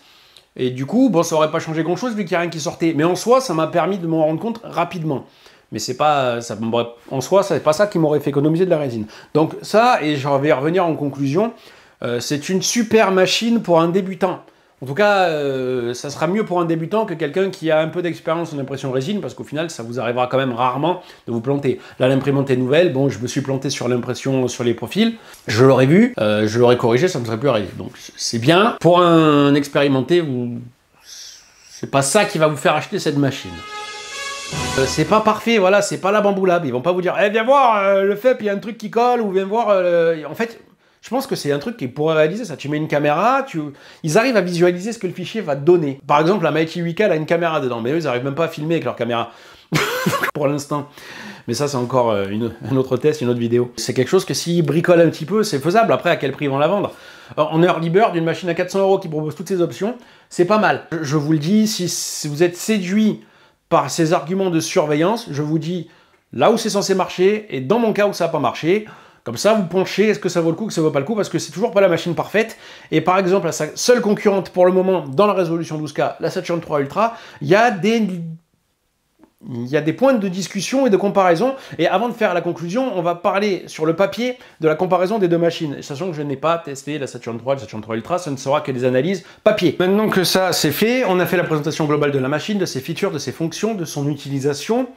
et du coup, bon, ça aurait pas changé grand-chose vu qu'il n'y a rien qui sortait. Mais en soi, ça m'a permis de m'en rendre compte rapidement. Mais c'est pas, en soi, c'est pas ça qui m'aurait fait économiser de la résine. Donc ça, et je vais revenir en conclusion, c'est une super machine pour un débutant. En tout cas, ça sera mieux pour un débutant que quelqu'un qui a un peu d'expérience en impression résine, parce qu'au final, ça vous arrivera quand même rarement de vous planter. Là, l'imprimante est nouvelle, bon, je me suis planté sur l'impression sur les profils, je l'aurais vu, je l'aurais corrigé, ça ne me serait plus arrivé. Donc c'est bien. Pour un expérimenté, c'est pas ça qui va vous faire acheter cette machine. C'est pas parfait, voilà, c'est pas la Bamboo Lab. Ils vont pas vous dire, eh, viens voir le FEP, il y a un truc qui colle, ou viens voir... En fait... Je pense que c'est un truc qu'ils pourraient réaliser, ça. Tu mets une caméra, ils arrivent à visualiser ce que le fichier va te donner. Par exemple, la Mighty Weka, elle a une caméra dedans, mais eux, ils n'arrivent même pas à filmer avec leur caméra. Pour l'instant. Mais ça, c'est encore un autre test, une autre vidéo. C'est quelque chose que s'ils bricolent un petit peu, c'est faisable. Après, à quel prix ils vont la vendre? En early bird, une machine à 400 € qui propose toutes ces options, c'est pas mal. Je vous le dis, si vous êtes séduit par ces arguments de surveillance, je vous dis là où c'est censé marcher, et dans mon cas où ça n'a pas marché, comme ça, vous penchez, est-ce que ça vaut le coup, que ça vaut pas le coup, parce que c'est toujours pas la machine parfaite. Et par exemple, la seule concurrente pour le moment dans la résolution 12K, la Saturn 3 Ultra, il y a des points de discussion et de comparaison. Et avant de faire la conclusion, on va parler sur le papier de la comparaison des deux machines. Sachant que je n'ai pas testé la Saturn 3 et la Saturn 3 Ultra, ça ne sera que des analyses papier. Maintenant que ça c'est fait, on a fait la présentation globale de la machine, de ses features, de ses fonctions, de son utilisation.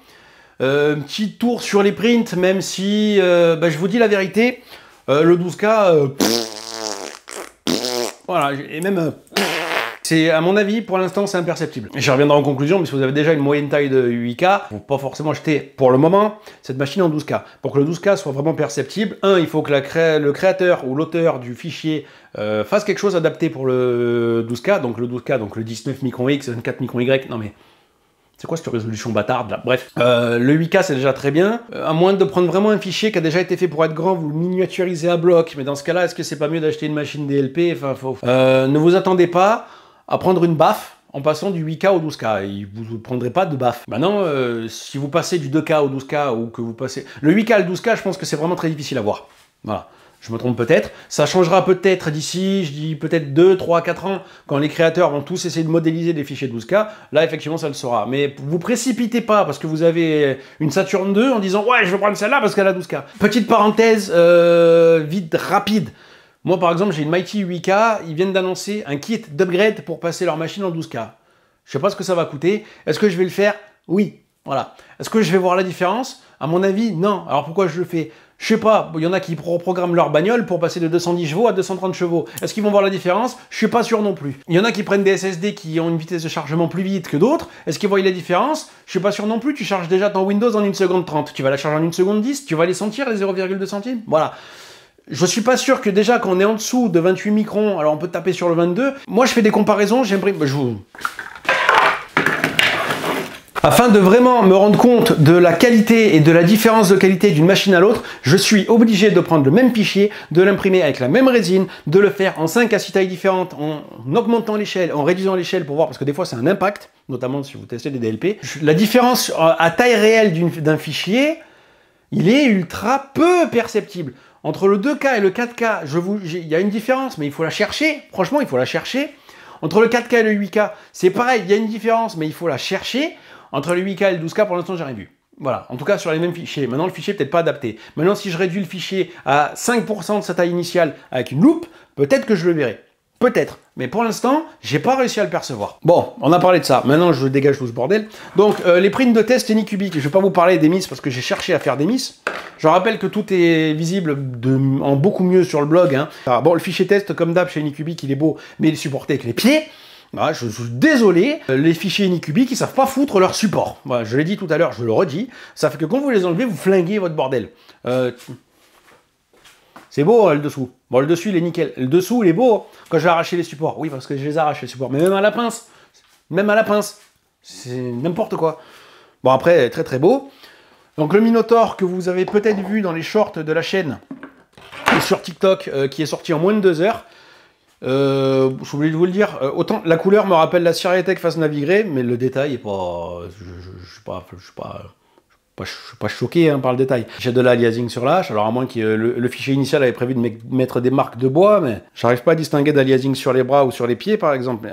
Petit tour sur les prints, même si, je vous dis la vérité, le 12K, voilà, et même, c'est, à mon avis, pour l'instant, c'est imperceptible. Je reviendrai en conclusion, mais si vous avez déjà une moyenne taille de 8K, il ne faut pas forcément acheter, pour le moment, cette machine en 12K. Pour que le 12K soit vraiment perceptible, il faut que le créateur ou l'auteur du fichier fasse quelque chose adapté pour le 12K, donc le 12K, donc le 19 micron X, 24 micron Y, non mais... C'est quoi cette résolution bâtarde là? Bref, le 8K c'est déjà très bien, à moins de prendre vraiment un fichier qui a déjà été fait pour être grand, vous le miniaturisez à bloc, mais dans ce cas-là, est-ce que c'est pas mieux d'acheter une machine DLP? Enfin, ne vous attendez pas à prendre une baffe en passant du 8K au 12K, vous ne prendrez pas de baffe. Maintenant, si vous passez du 2K au 12K, ou que vous passez... Le 8K au 12K, je pense que c'est vraiment très difficile à voir. Voilà. Je me trompe peut-être. Ça changera peut-être d'ici, je dis peut-être 2, 3, 4 ans, quand les créateurs vont tous essayer de modéliser des fichiers 12K. Là, effectivement, ça le sera. Mais vous précipitez pas parce que vous avez une Saturn 2 en disant « Ouais, je vais prendre celle-là parce qu'elle a 12K ». Petite parenthèse vite, rapide. Moi, par exemple, j'ai une Mighty 8K. Ils viennent d'annoncer un kit d'upgrade pour passer leur machine en 12K. Je sais pas ce que ça va coûter. Est-ce que je vais le faire? Oui. Voilà. Est-ce que je vais voir la différence? À mon avis, non. Alors pourquoi je le fais? Je sais pas, il y en a qui programment leur bagnole pour passer de 210 chevaux à 230 chevaux. Est-ce qu'ils vont voir la différence? Je suis pas sûr non plus. Il y en a qui prennent des SSD qui ont une vitesse de chargement plus vite que d'autres. Est-ce qu'ils voient la différence? Je suis pas sûr non plus. Tu charges déjà ton Windows en 1 seconde 30. Tu vas la charger en 1 seconde 10. Tu vas les sentir, les 0,2 centimes. Voilà. Je suis pas sûr que déjà quand on est en dessous de 28 microns, alors on peut taper sur le 22. Moi, je fais des comparaisons. J'imprime. Afin de vraiment me rendre compte de la qualité et de la différence de qualité d'une machine à l'autre, je suis obligé de prendre le même fichier, de l'imprimer avec la même résine, de le faire en 5 à 6 tailles différentes, en augmentant l'échelle, en réduisant l'échelle pour voir, parce que des fois c'est un impact, notamment si vous testez des DLP. La différence à taille réelle d'un fichier, il est ultra peu perceptible. Entre le 2K et le 4K, il y a une différence, mais il faut la chercher. Franchement, il faut la chercher. Entre le 4K et le 8K, c'est pareil, il y a une différence, mais il faut la chercher. Entre le 8K et le 12K, pour l'instant, j'ai rien vu. Voilà, en tout cas sur les mêmes fichiers. Maintenant, le fichier n'est peut-être pas adapté. Maintenant, si je réduis le fichier à 5% de sa taille initiale avec une loupe, peut-être que je le verrai. Peut-être. Mais pour l'instant, j'ai pas réussi à le percevoir. Bon, on a parlé de ça. Maintenant, je dégage tout ce bordel. Donc, les prints de test Anycubic. Je vais pas vous parler des miss parce que j'ai cherché à faire des miss. Je rappelle que tout est visible en beaucoup mieux sur le blog. Hein. Alors, bon, le fichier test, comme d'hab, chez Anycubic, il est beau, mais il est supporté avec les pieds. Voilà, je suis désolé, les fichiers Anycubic, ils savent pas foutre leur support. Voilà, je l'ai dit tout à l'heure, je le redis. Ça fait que quand vous les enlevez, vous flinguez votre bordel. C'est beau, hein, le dessous. Bon, le dessus, il est nickel. Le dessous, il est beau quand j'ai arraché les supports. Oui, parce que je les ai arrachés, les supports. Mais même à la pince, c'est n'importe quoi. Bon, après, très très beau. Donc, le Minotaur que vous avez peut-être vu dans les shorts de la chaîne et sur TikTok, qui est sorti en moins de 2 heures. J'ai oublié de vous le dire, autant la couleur me rappelle la Siriatech Face Navigré, mais le détail est pas... Je suis pas choqué hein, par le détail. J'ai de l'aliasing sur la hache, alors à moins que le fichier initial avait prévu de mettre des marques de bois, mais j'arrive pas à distinguer d'aliasing sur les bras ou sur les pieds par exemple.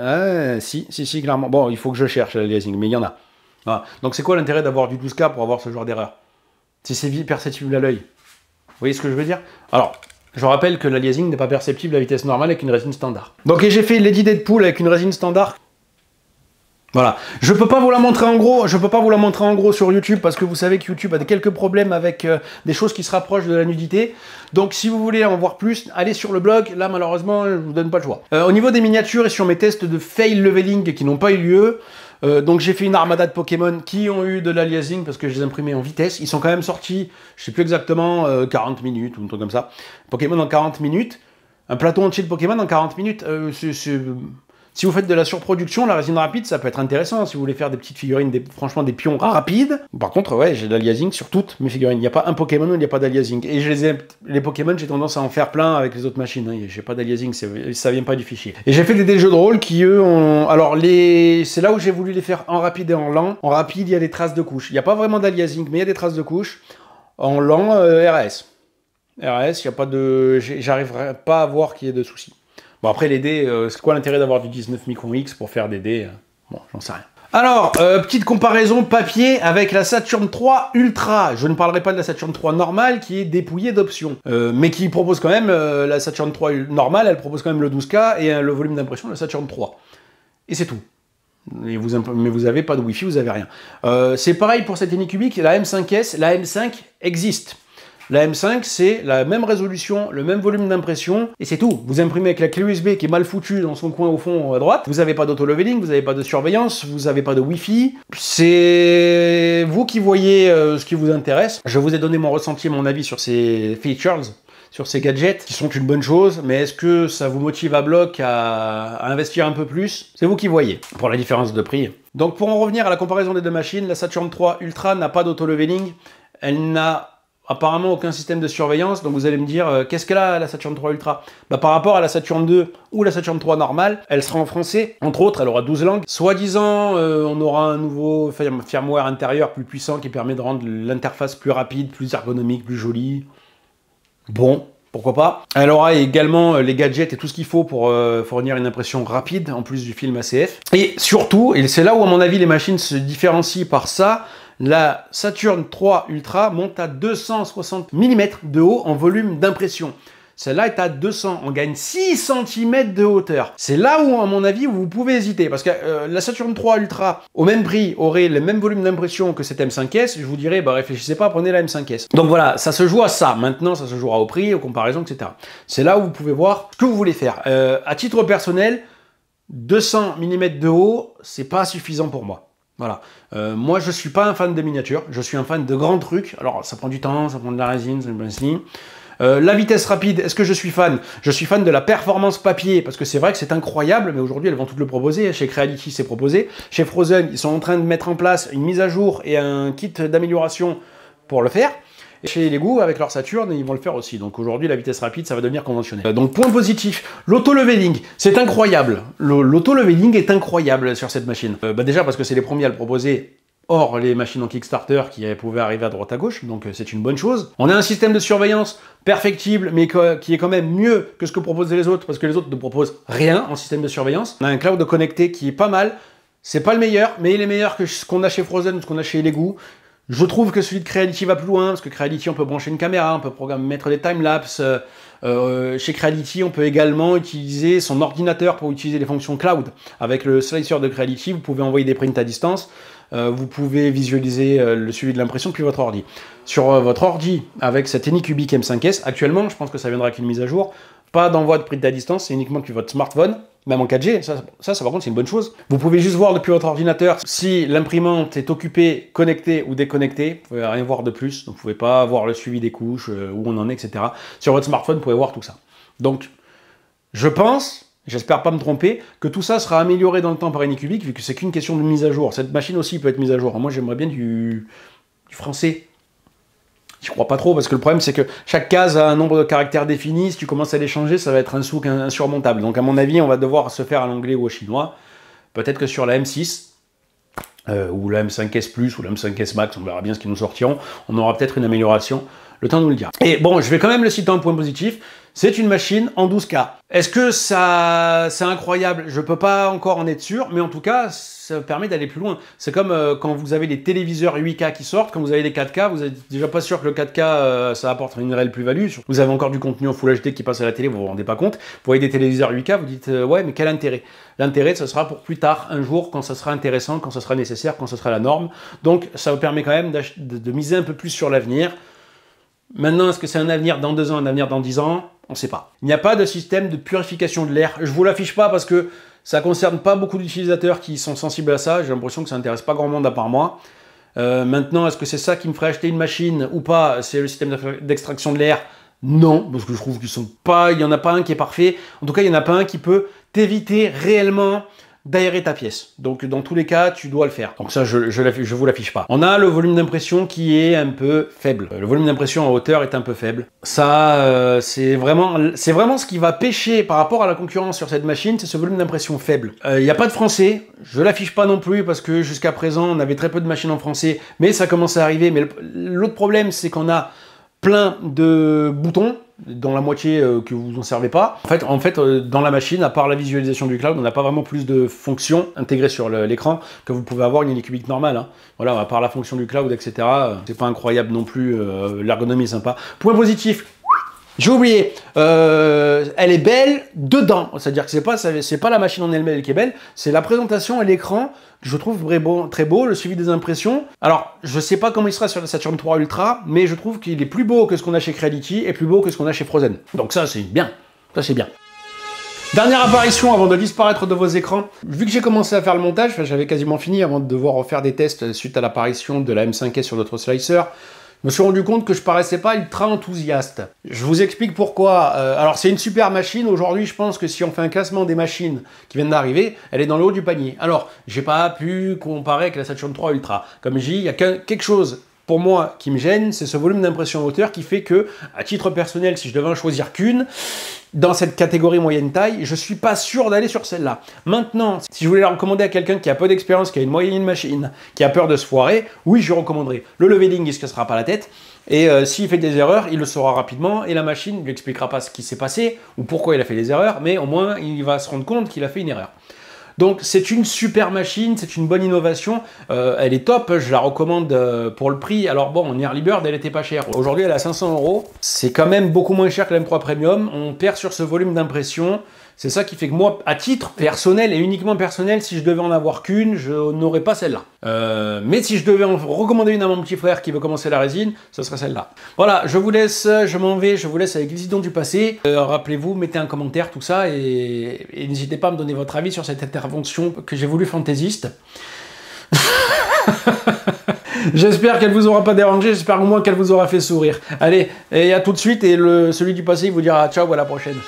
Si, clairement. Bon, il faut que je cherche l'aliasing, mais il y en a. Voilà. Donc c'est quoi l'intérêt d'avoir du 12K pour avoir ce genre d'erreur? Si c'est perceptible à l'œil. Vous voyez ce que je veux dire? Alors... Je rappelle que l'aliasing n'est pas perceptible à vitesse normale avec une résine standard. Donc j'ai fait Lady Deadpool avec une résine standard. Voilà. Je peux pas vous la montrer en gros, sur YouTube parce que vous savez que YouTube a quelques problèmes avec des choses qui se rapprochent de la nudité. Donc si vous voulez en voir plus, allez sur le blog. Là malheureusement, je vous donne pas le choix. Au niveau des miniatures et sur mes tests de fail leveling qui n'ont pas eu lieu, donc j'ai fait une armada de Pokémon qui ont eu de l'aliasing parce que je les ai imprimés en vitesse. Ils sont quand même sortis, je sais plus exactement, 40 minutes ou un truc comme ça. Pokémon en 40 minutes. Un plateau entier de Pokémon en 40 minutes. Si vous faites de la surproduction, la résine rapide, ça peut être intéressant. Si vous voulez faire des petites figurines, franchement des pions rapides. Par contre, ouais, j'ai de l'aliasing sur toutes mes figurines. Il n'y a pas un Pokémon où il n'y a pas d'aliasing. Et les Pokémon, j'ai tendance à en faire plein avec les autres machines. Hein. J'ai pas d'aliasing, ça vient pas du fichier. Et j'ai fait des jeux de rôle qui, eux, ont... Alors, c'est là où j'ai voulu les faire en rapide et en lent. En rapide, il y a des traces de couches. Il n'y a pas vraiment d'aliasing, mais il y a des traces de couches. En lent, RS. RS, il n'y a pas de... J'arriverai pas à voir qu'il y ait de soucis. Bon, après, les dés, c'est quoi l'intérêt d'avoir du 19 micron X pour faire des dés? Bon, j'en sais rien. Alors, petite comparaison papier avec la Saturn 3 Ultra. Je ne parlerai pas de la Saturn 3 normale qui est dépouillée d'options, mais qui propose quand même, la Saturn 3 normale, elle propose quand même le 12K et le volume d'impression de la Saturn 3. Et c'est tout. Mais vous n'avez pas de Wi-Fi, vous n'avez rien. C'est pareil pour cette Anycubic, la M5S, la M5 existe. La M5, c'est la même résolution, le même volume d'impression, et c'est tout. Vous imprimez avec la clé USB qui est mal foutue dans son coin au fond à droite, vous n'avez pas d'auto-leveling, vous n'avez pas de surveillance, vous n'avez pas de Wi-Fi. C'est vous qui voyez ce qui vous intéresse. Je vous ai donné mon ressenti, mon avis sur ces features, sur ces gadgets, qui sont une bonne chose, mais est-ce que ça vous motive à bloc à investir un peu plus? C'est vous qui voyez, pour la différence de prix. Donc pour en revenir à la comparaison des deux machines, la Saturn 3 Ultra n'a pas d'auto-leveling, elle n'a apparemment aucun système de surveillance, donc vous allez me dire, qu'est-ce qu'elle a la Saturn 3 Ultra? Bah, par rapport à la Saturn 2 ou la Saturn 3 normale, elle sera en français, entre autres, elle aura 12 langues. Soi-disant, on aura un nouveau firmware intérieur plus puissant qui permet de rendre l'interface plus rapide, plus ergonomique, plus jolie. Bon, pourquoi pas. Elle aura également les gadgets et tout ce qu'il faut pour fournir une impression rapide, en plus du film ACF. Et surtout, et c'est là où à mon avis les machines se différencient par ça, la Saturn 3 Ultra monte à 260 mm de haut en volume d'impression. Celle-là est à 200. On gagne 6 cm de hauteur. C'est là où, à mon avis, vous pouvez hésiter. Parce que la Saturn 3 Ultra, au même prix, aurait le même volume d'impression que cette M5S. Je vous dirais, bah, réfléchissez pas, prenez la M5S. Donc voilà, ça se joue à ça. Maintenant, ça se jouera au prix, aux comparaisons, etc. C'est là où vous pouvez voir ce que vous voulez faire. À titre personnel, 200 mm de haut, c'est pas suffisant pour moi. Voilà. Moi, je suis pas un fan de miniatures. Je suis un fan de grands trucs. Alors, ça prend du temps, ça prend de la résine, ça prend la vitesse rapide, est-ce que je suis fan? Je suis fan de la performance papier, parce que c'est vrai que c'est incroyable, mais aujourd'hui, elles vont toutes le proposer. Chez Creality, c'est proposé. Chez Frozen, ils sont en train de mettre en place une mise à jour et un kit d'amélioration pour le faire. Et chez Lego, avec leur Saturn, ils vont le faire aussi. Donc aujourd'hui, la vitesse rapide, ça va devenir conventionnel. Donc point positif, l'auto-leveling, c'est incroyable. L'auto-leveling est incroyable sur cette machine. Déjà parce que c'est les premiers à le proposer. Or, les machines en Kickstarter qui pouvaient arriver à droite à gauche, donc c'est une bonne chose. On a un système de surveillance perfectible, mais qui est quand même mieux que ce que proposent les autres, parce que les autres ne proposent rien en système de surveillance. On a un cloud connecté qui est pas mal. C'est pas le meilleur, mais il est meilleur que ce qu'on a chez Frozen ou ce qu'on a chez Lego. Je trouve que celui de Creality va plus loin, parce que Creality, on peut brancher une caméra, on peut mettre des timelapses. Chez Creality, on peut également utiliser son ordinateur pour utiliser les fonctions cloud. Avec le slicer de Creality, vous pouvez envoyer des prints à distance. Vous pouvez visualiser le suivi de l'impression depuis votre ordi. Sur votre ordi, avec cette Anycubic M5S, actuellement, je pense que ça viendra avec une mise à jour, pas d'envoi de print à distance, c'est uniquement depuis votre smartphone, même en 4G, ça par contre c'est une bonne chose. Vous pouvez juste voir depuis votre ordinateur si l'imprimante est occupée, connectée ou déconnectée, vous pouvez rien voir de plus, donc vous pouvez pas voir le suivi des couches, où on en est, etc. Sur votre smartphone, vous pouvez voir tout ça. Donc, je pense... J'espère pas me tromper, que tout ça sera amélioré dans le temps par Anycubic, vu que c'est qu'une question de mise à jour. Cette machine aussi peut être mise à jour. Moi, j'aimerais bien du français. Je crois pas trop, parce que le problème, c'est que chaque case a un nombre de caractères définis. Si tu commences à les changer, ça va être un souk insurmontable. Donc, à mon avis, on va devoir se faire à l'anglais ou au chinois. Peut-être que sur la M6, ou la M5S Plus, ou la M5S Max, on verra bien ce qu'ils nous sortiront, on aura peut-être une amélioration. Le temps nous le dira. Et bon, je vais quand même le citer en point positif. C'est une machine en 12K. Est-ce que ça, c'est incroyable? Je peux pas encore en être sûr, mais en tout cas, ça permet d'aller plus loin. C'est comme quand vous avez les téléviseurs 8K qui sortent, quand vous avez les 4K, vous n'êtes déjà pas sûr que le 4K, ça apporte une réelle plus-value. Vous avez encore du contenu en Full HD qui passe à la télé, vous vous rendez pas compte. Vous voyez des téléviseurs 8K, vous dites, ouais, mais quel intérêt? L'intérêt, ce sera pour plus tard, un jour, quand ça sera intéressant, quand ça sera nécessaire, quand ça sera la norme. Donc, ça vous permet quand même de miser un peu plus sur l'avenir. Maintenant, est-ce que c'est un avenir dans 2 ans, un avenir dans 10 ans? On ne sait pas. Il n'y a pas de système de purification de l'air. Je ne vous l'affiche pas parce que ça ne concerne pas beaucoup d'utilisateurs qui sont sensibles à ça. J'ai l'impression que ça n'intéresse pas grand monde à part moi. Maintenant, est-ce que c'est ça qui me ferait acheter une machine ou pas? C'est le système d'extraction de l'air? Non, parce que je trouve qu'il n'y en a pas un qui est parfait. En tout cas, il n'y en a pas un qui peut t'éviter réellement d'aérer ta pièce. Donc dans tous les cas, tu dois le faire. Donc ça, je vous l'affiche pas. On a le volume d'impression qui est un peu faible. Le volume d'impression en hauteur est un peu faible. Ça, c'est vraiment ce qui va pêcher par rapport à la concurrence sur cette machine, c'est ce volume d'impression faible. Il n'y a pas de français. Je l'affiche pas non plus parce que jusqu'à présent, on avait très peu de machines en français, mais ça commence à arriver. Mais l'autre problème, c'est qu'on a plein de boutons, dans la moitié que vous n'en servez pas. En fait, dans la machine, à part la visualisation du cloud, on n'a pas vraiment plus de fonctions intégrées sur l'écran que vous pouvez avoir une Anycubic normale. Hein. Voilà, à part la fonction du cloud, etc. C'est pas incroyable non plus, l'ergonomie est sympa. Point positif, j'ai oublié, elle est belle dedans, c'est-à-dire que c'est pas la machine en elle-même qui est belle, c'est la présentation et l'écran que je trouve très beau, le suivi des impressions. Alors, je sais pas comment il sera sur la Saturn 3 Ultra, mais je trouve qu'il est plus beau que ce qu'on a chez Creality et plus beau que ce qu'on a chez Frozen. Donc ça, c'est bien. Ça, c'est bien. Dernière apparition avant de disparaître de vos écrans. Vu que j'ai commencé à faire le montage, j'avais quasiment fini avant de devoir refaire des tests suite à l'apparition de la M5S sur notre slicer. Je me suis rendu compte que je paraissais pas ultra enthousiaste. Je vous explique pourquoi. Alors c'est une super machine. Aujourd'hui, je pense que si on fait un classement des machines qui viennent d'arriver, elle est dans le haut du panier. Alors, j'ai pas pu comparer avec la Saturn 3 Ultra. Comme je dis, il y a quelque chose pour moi qui me gêne, c'est ce volume d'impression hauteur qui fait que, à titre personnel, si je devais en choisir qu'une, dans cette catégorie moyenne taille, je suis pas sûr d'aller sur celle-là. Maintenant, si je voulais la recommander à quelqu'un qui a peu d'expérience, qui a une moyenne machine, qui a peur de se foirer, oui, je recommanderais. Le leveling, il se cassera pas la tête, et s'il fait des erreurs, il le saura rapidement, et la machine ne lui expliquera pas ce qui s'est passé, ou pourquoi il a fait des erreurs, mais au moins, il va se rendre compte qu'il a fait une erreur. Donc c'est une super machine, c'est une bonne innovation, elle est top, je la recommande pour le prix. Alors bon, en Early Bird, elle était pas chère. Aujourd'hui, elle est à 500 €. C'est quand même beaucoup moins cher que la M3 Premium. On perd sur ce volume d'impression. C'est ça qui fait que moi, à titre personnel et uniquement personnel, si je devais en avoir qu'une, je n'aurais pas celle-là. Mais si je devais en recommander une à mon petit frère qui veut commencer la résine, ce serait celle-là. Voilà, je vous laisse, je m'en vais, je vous laisse avec les idons du passé. Rappelez-vous, mettez un commentaire, tout ça, et n'hésitez pas à me donner votre avis sur cette intervention que j'ai voulu fantaisiste. J'espère qu'elle vous aura pas dérangé, j'espère au moins qu'elle vous aura fait sourire. Allez, et à tout de suite, et celui du passé, il vous dira ciao, à la prochaine.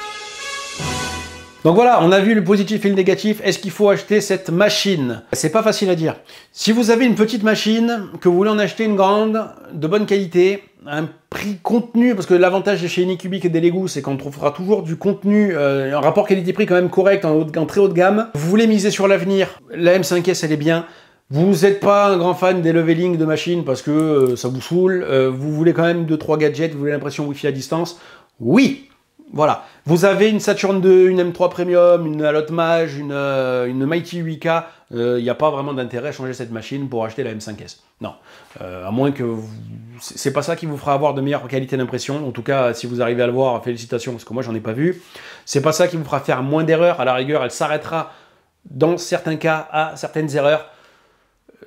Donc voilà, on a vu le positif et le négatif. Est-ce qu'il faut acheter cette machine? C'est pas facile à dire. Si vous avez une petite machine, que vous voulez en acheter une grande, de bonne qualité, un prix contenu, parce que l'avantage de chez Anycubic et d'Elegoo, c'est qu'on trouvera toujours du contenu, un rapport qualité-prix quand même correct, en très haut de gamme. Vous voulez miser sur l'avenir, la M5S elle est bien. Vous n'êtes pas un grand fan des leveling de machines parce que ça vous saoule. Vous voulez quand même 2-3 gadgets, vous voulez l'impression Wi-Fi à distance. Oui! Voilà, vous avez une Saturn 2, une M3 Premium, une Alot Mage, une Mighty 8K, il n'y a pas vraiment d'intérêt à changer cette machine pour acheter la M5S. Non, à moins que c'est pas ça qui vous fera avoir de meilleure qualité d'impression. En tout cas, si vous arrivez à le voir, félicitations, parce que moi j'en ai pas vu. C'est pas ça qui vous fera faire moins d'erreurs. À la rigueur, elle s'arrêtera dans certains cas à certaines erreurs.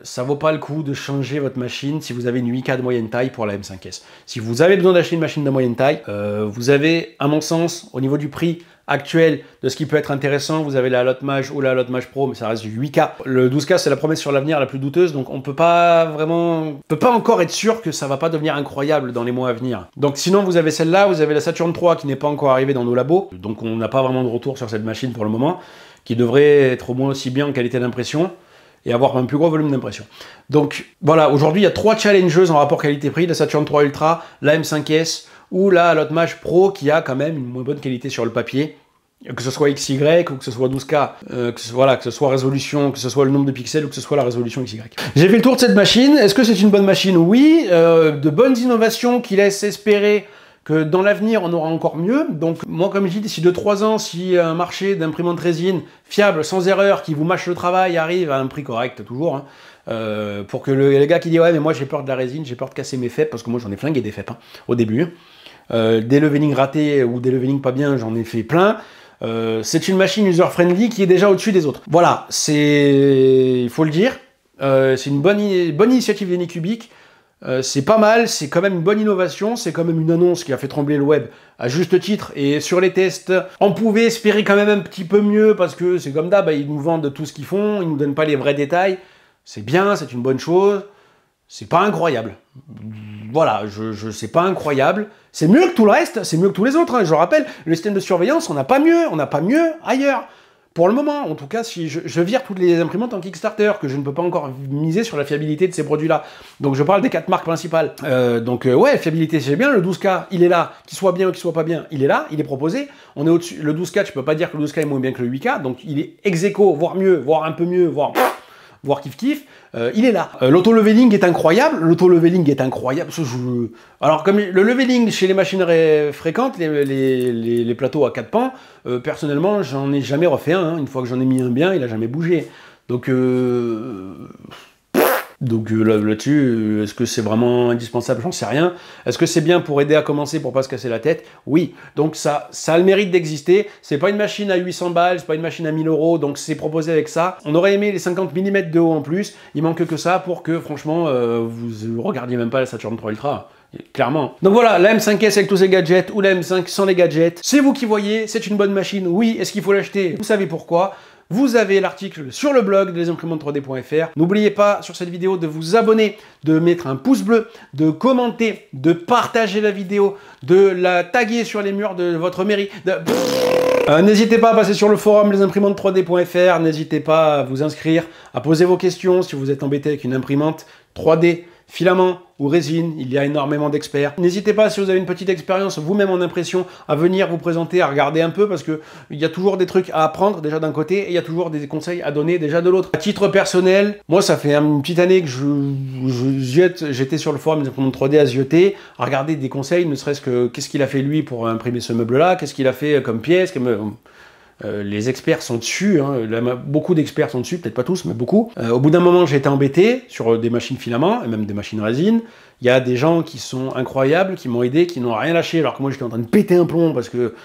Ça vaut pas le coup de changer votre machine si vous avez une 8K de moyenne taille pour la M5S. Si vous avez besoin d'acheter une machine de moyenne taille, vous avez, à mon sens, au niveau du prix actuel de ce qui peut être intéressant, vous avez la Alot Mage ou la Alot Mage Pro, mais ça reste du 8K. Le 12K, c'est la promesse sur l'avenir la plus douteuse, donc on peut pas encore être sûr que ça va pas devenir incroyable dans les mois à venir. Donc sinon, vous avez celle-là, vous avez la Saturn 3 qui n'est pas encore arrivée dans nos labos, donc on n'a pas vraiment de retour sur cette machine pour le moment, qui devrait être au moins aussi bien en qualité d'impression et avoir un plus gros volume d'impression. Donc voilà, aujourd'hui il y a 3 challengeuses en rapport qualité-prix, la Saturn 3 Ultra, la M5S ou la Alot Mage Pro qui a quand même une moins bonne qualité sur le papier, que ce soit XY ou que ce soit 12K, que ce soit résolution, que ce soit le nombre de pixels ou que ce soit la résolution XY. J'ai fait le tour de cette machine, est-ce que c'est une bonne machine? Oui, de bonnes innovations qui laissent espérer que dans l'avenir, on aura encore mieux. Donc moi, comme je dis, d'ici 2-3 ans, si un marché d'imprimantes résine fiable, sans erreur, qui vous mâche le travail, arrive à un prix correct, toujours, hein, pour que le gars qui dit « Ouais, mais moi j'ai peur de la résine, j'ai peur de casser mes FEP », parce que moi j'en ai flingué des FEP, hein, au début. Des levelings ratés ou des levelings pas bien, j'en ai fait plein. C'est une machine user-friendly qui est déjà au-dessus des autres. Voilà, il faut le dire, c'est une bonne initiative d'Anycubic. C'est pas mal, c'est quand même une bonne innovation, c'est quand même une annonce qui a fait trembler le web à juste titre, et sur les tests, on pouvait espérer quand même un petit peu mieux, parce que c'est comme d'hab, ils nous vendent tout ce qu'ils font, ils nous donnent pas les vrais détails. C'est bien, c'est une bonne chose, c'est pas incroyable. Voilà, c'est pas incroyable. C'est mieux que tout le reste, c'est mieux que tous les autres, hein. Je rappelle, le système de surveillance, on n'a pas mieux ailleurs. Pour le moment, en tout cas, si je vire toutes les imprimantes en Kickstarter, que je ne peux pas encore miser sur la fiabilité de ces produits-là. Donc je parle des 4 marques principales. Ouais, fiabilité, c'est bien. Le 12K, il est là. Qu'il soit bien ou qu'il soit pas bien, il est là, il est proposé. On est au-dessus. Le 12K, je peux pas dire que le 12K est moins bien que le 8K. Donc il est ex aequo, voire mieux, voire un peu mieux, voire kiff-kiff, il est là. L'auto-leveling est incroyable, Alors, comme le leveling chez les machines fréquentes, les plateaux à 4 pans, personnellement, j'en ai jamais refait un, hein. Une fois que j'en ai mis un bien, il a jamais bougé. Donc là-dessus, est-ce que c'est vraiment indispensable? J'en sais rien. Est-ce que c'est bien pour aider à commencer, pour pas se casser la tête? Oui. Donc ça a le mérite d'exister. C'est pas une machine à 800 balles, c'est pas une machine à 1000 €, donc c'est proposé avec ça. On aurait aimé les 50 mm de haut en plus. Il manque que ça pour que, franchement, vous regardiez même pas la Saturn 3 Ultra. Clairement. Donc voilà, la M5S avec tous ses gadgets ou la M5 sans les gadgets. C'est vous qui voyez, c'est une bonne machine. Oui, est-ce qu'il faut l'acheter? Vous savez pourquoi. Vous avez l'article sur le blog de lesimprimantes3d.fr. N'oubliez pas sur cette vidéo de vous abonner, de mettre un pouce bleu, de commenter, de partager la vidéo, de la taguer sur les murs de votre mairie. N'hésitez pas à passer sur le forum lesimprimantes3d.fr. N'hésitez pas à vous inscrire, à poser vos questions si vous êtes embêté avec une imprimante 3D, filament ou résine, il y a énormément d'experts. N'hésitez pas, si vous avez une petite expérience vous-même en impression, à venir vous présenter, à regarder un peu, parce que il y a toujours des trucs à apprendre déjà d'un côté, et il y a toujours des conseils à donner déjà de l'autre. À titre personnel, moi ça fait une petite année que j'étais sur le forum des imprimantes 3D à zioter, à regarder des conseils, ne serait-ce que qu'est-ce qu'il a fait lui pour imprimer ce meuble-là, qu'est-ce qu'il a fait comme pièce, Les experts sont dessus, hein. Beaucoup d'experts sont dessus, peut-être pas tous, mais beaucoup. Au bout d'un moment, j'ai été embêté sur des machines filaments, et même des machines résine. Il y a des gens qui sont incroyables, qui m'ont aidé, qui n'ont rien lâché, alors que moi j'étais en train de péter un plomb, parce que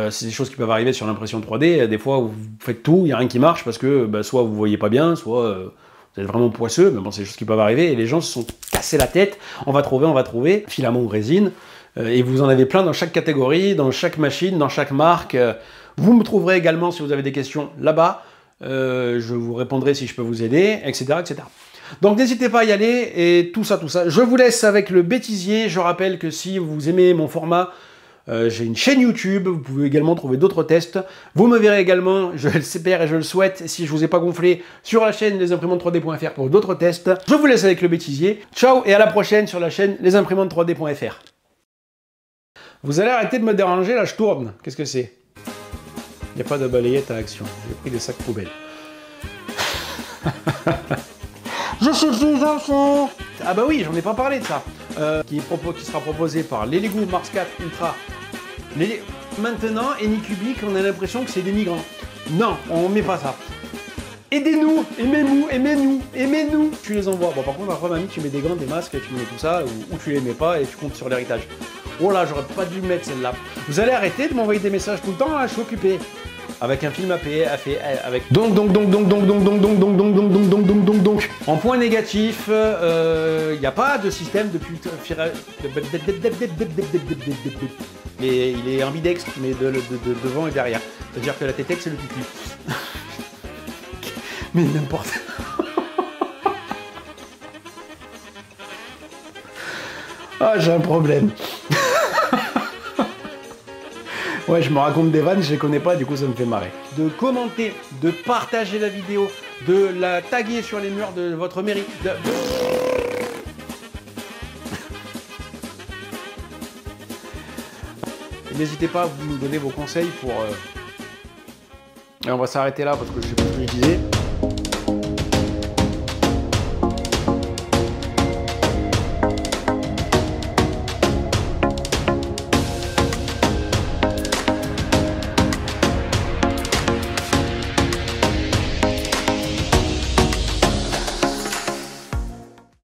c'est des choses qui peuvent arriver sur l'impression 3D. Des fois, vous faites tout, il n'y a rien qui marche, parce que soit vous voyez pas bien, soit vous êtes vraiment poisseux, mais bon, c'est des choses qui peuvent arriver, et les gens se sont cassés la tête. On va trouver, filament ou résine. Et vous en avez plein dans chaque catégorie, dans chaque machine, dans chaque marque. Vous me trouverez également si vous avez des questions là-bas. Je vous répondrai si je peux vous aider, etc. etc. Donc n'hésitez pas à y aller, et tout ça. Je vous laisse avec le bêtisier. Je rappelle que si vous aimez mon format, j'ai une chaîne YouTube, vous pouvez également trouver d'autres tests. Vous me verrez également, je l'espère et je le souhaite, si je vous ai pas gonflé, sur la chaîne lesimprimantes3d.fr pour d'autres tests. Je vous laisse avec le bêtisier. Ciao et à la prochaine sur la chaîne lesimprimantes3d.fr. Vous allez arrêter de me déranger, là je tourne. Qu'est-ce que c'est? Il n'y a pas de balayette à action. J'ai pris des sacs poubelles. Je suis des enfants. Ah bah oui, j'en ai pas parlé de ça. Qui sera proposé par l'Elego Mars 4 Ultra. Maintenant, Anycubic, on a l'impression que c'est des migrants. Non, on met pas ça. Aidez-nous, aimez-nous. Tu les envoies. Bon, par contre, après, mamie, tu mets des gants, des masques, tu mets tout ça, ou tu les mets pas et tu comptes sur l'héritage. Oh là, j'aurais pas dû mettre celle-là. Vous allez arrêter de m'envoyer des messages tout le temps, là, je suis occupé. Avec un film à payer, avec... Donc. En point négatif, il n'y a pas de système de mais il est ambidextre, mais de devant et derrière. C'est-à-dire que la tétette, c'est le cucu. Mais n'importe... Ah, j'ai un problème. Ouais, je me raconte des vannes, je les connais pas, du coup ça me fait marrer. De commenter, de partager la vidéo, de la taguer sur les murs de votre mairie. N'hésitez pas à vous nous donner vos conseils pour... Et on va s'arrêter là parce que je sais pas ce que je disais.